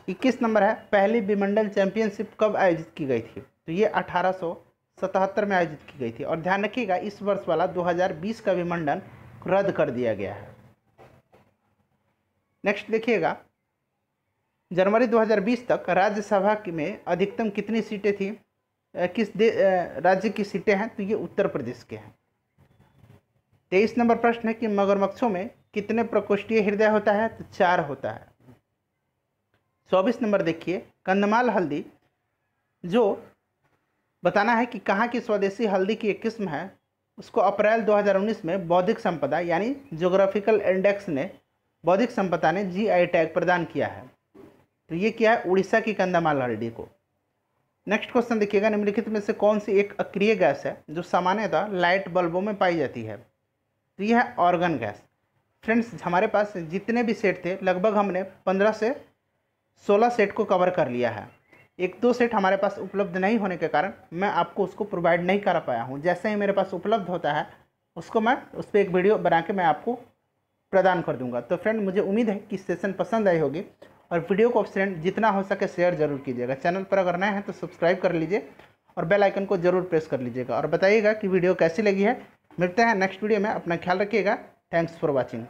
21 नंबर है पहली विमंडल चैंपियनशिप कब आयोजित की गई थी, तो ये 1877 में आयोजित की गई थी और ध्यान रखिएगा इस वर्ष वाला 2020 का विमंडल रद्द कर दिया गया है। नेक्स्ट देखिएगा, जनवरी 2020 तक राज्यसभा में अधिकतम कितनी सीटें थी, किस राज्य की सीटें हैं, तो ये उत्तर प्रदेश के हैं। 23 नंबर प्रश्न है कि मगरमच्छों में कितने प्रकोष्ठीय हृदय होता है, तो 4 होता है। 24 नंबर देखिए, कंधमाल हल्दी जो बताना है कि कहाँ की स्वदेशी हल्दी की एक किस्म है, उसको अप्रैल 2019 में बौद्धिक संपदा यानी ज्योग्राफिकल इंडेक्स ने बौद्धिक संपदा ने GI टैग प्रदान किया है, तो ये क्या है, उड़ीसा की कंधमाल हल्दी को। नेक्स्ट क्वेश्चन देखिएगा, निम्नलिखित में से कौन सी एक अक्रिय गैस है जो सामान्यतः लाइट बल्बों में पाई जाती है, तो यह है ऑर्गन गैस। फ्रेंड्स हमारे पास जितने भी सेट थे लगभग हमने 15 से 16 सेट को कवर कर लिया है। 1-2 सेट हमारे पास उपलब्ध नहीं होने के कारण मैं आपको उसको प्रोवाइड नहीं कर पाया हूँ। जैसे ही मेरे पास उपलब्ध होता है उसको मैं उस पर एक वीडियो बना के मैं आपको प्रदान कर दूंगा। तो फ्रेंड मुझे उम्मीद है कि सेशन पसंद आई होगी और वीडियो को फ्रेंड जितना हो सके शेयर जरूर कीजिएगा। चैनल पर अगर नए हैं तो सब्सक्राइब कर लीजिए और बेल आइकन को जरूर प्रेस कर लीजिएगा और बताइएगा कि वीडियो कैसी लगी है। मिलते हैं नेक्स्ट वीडियो में, अपना ख्याल रखिएगा। Thanks for watching.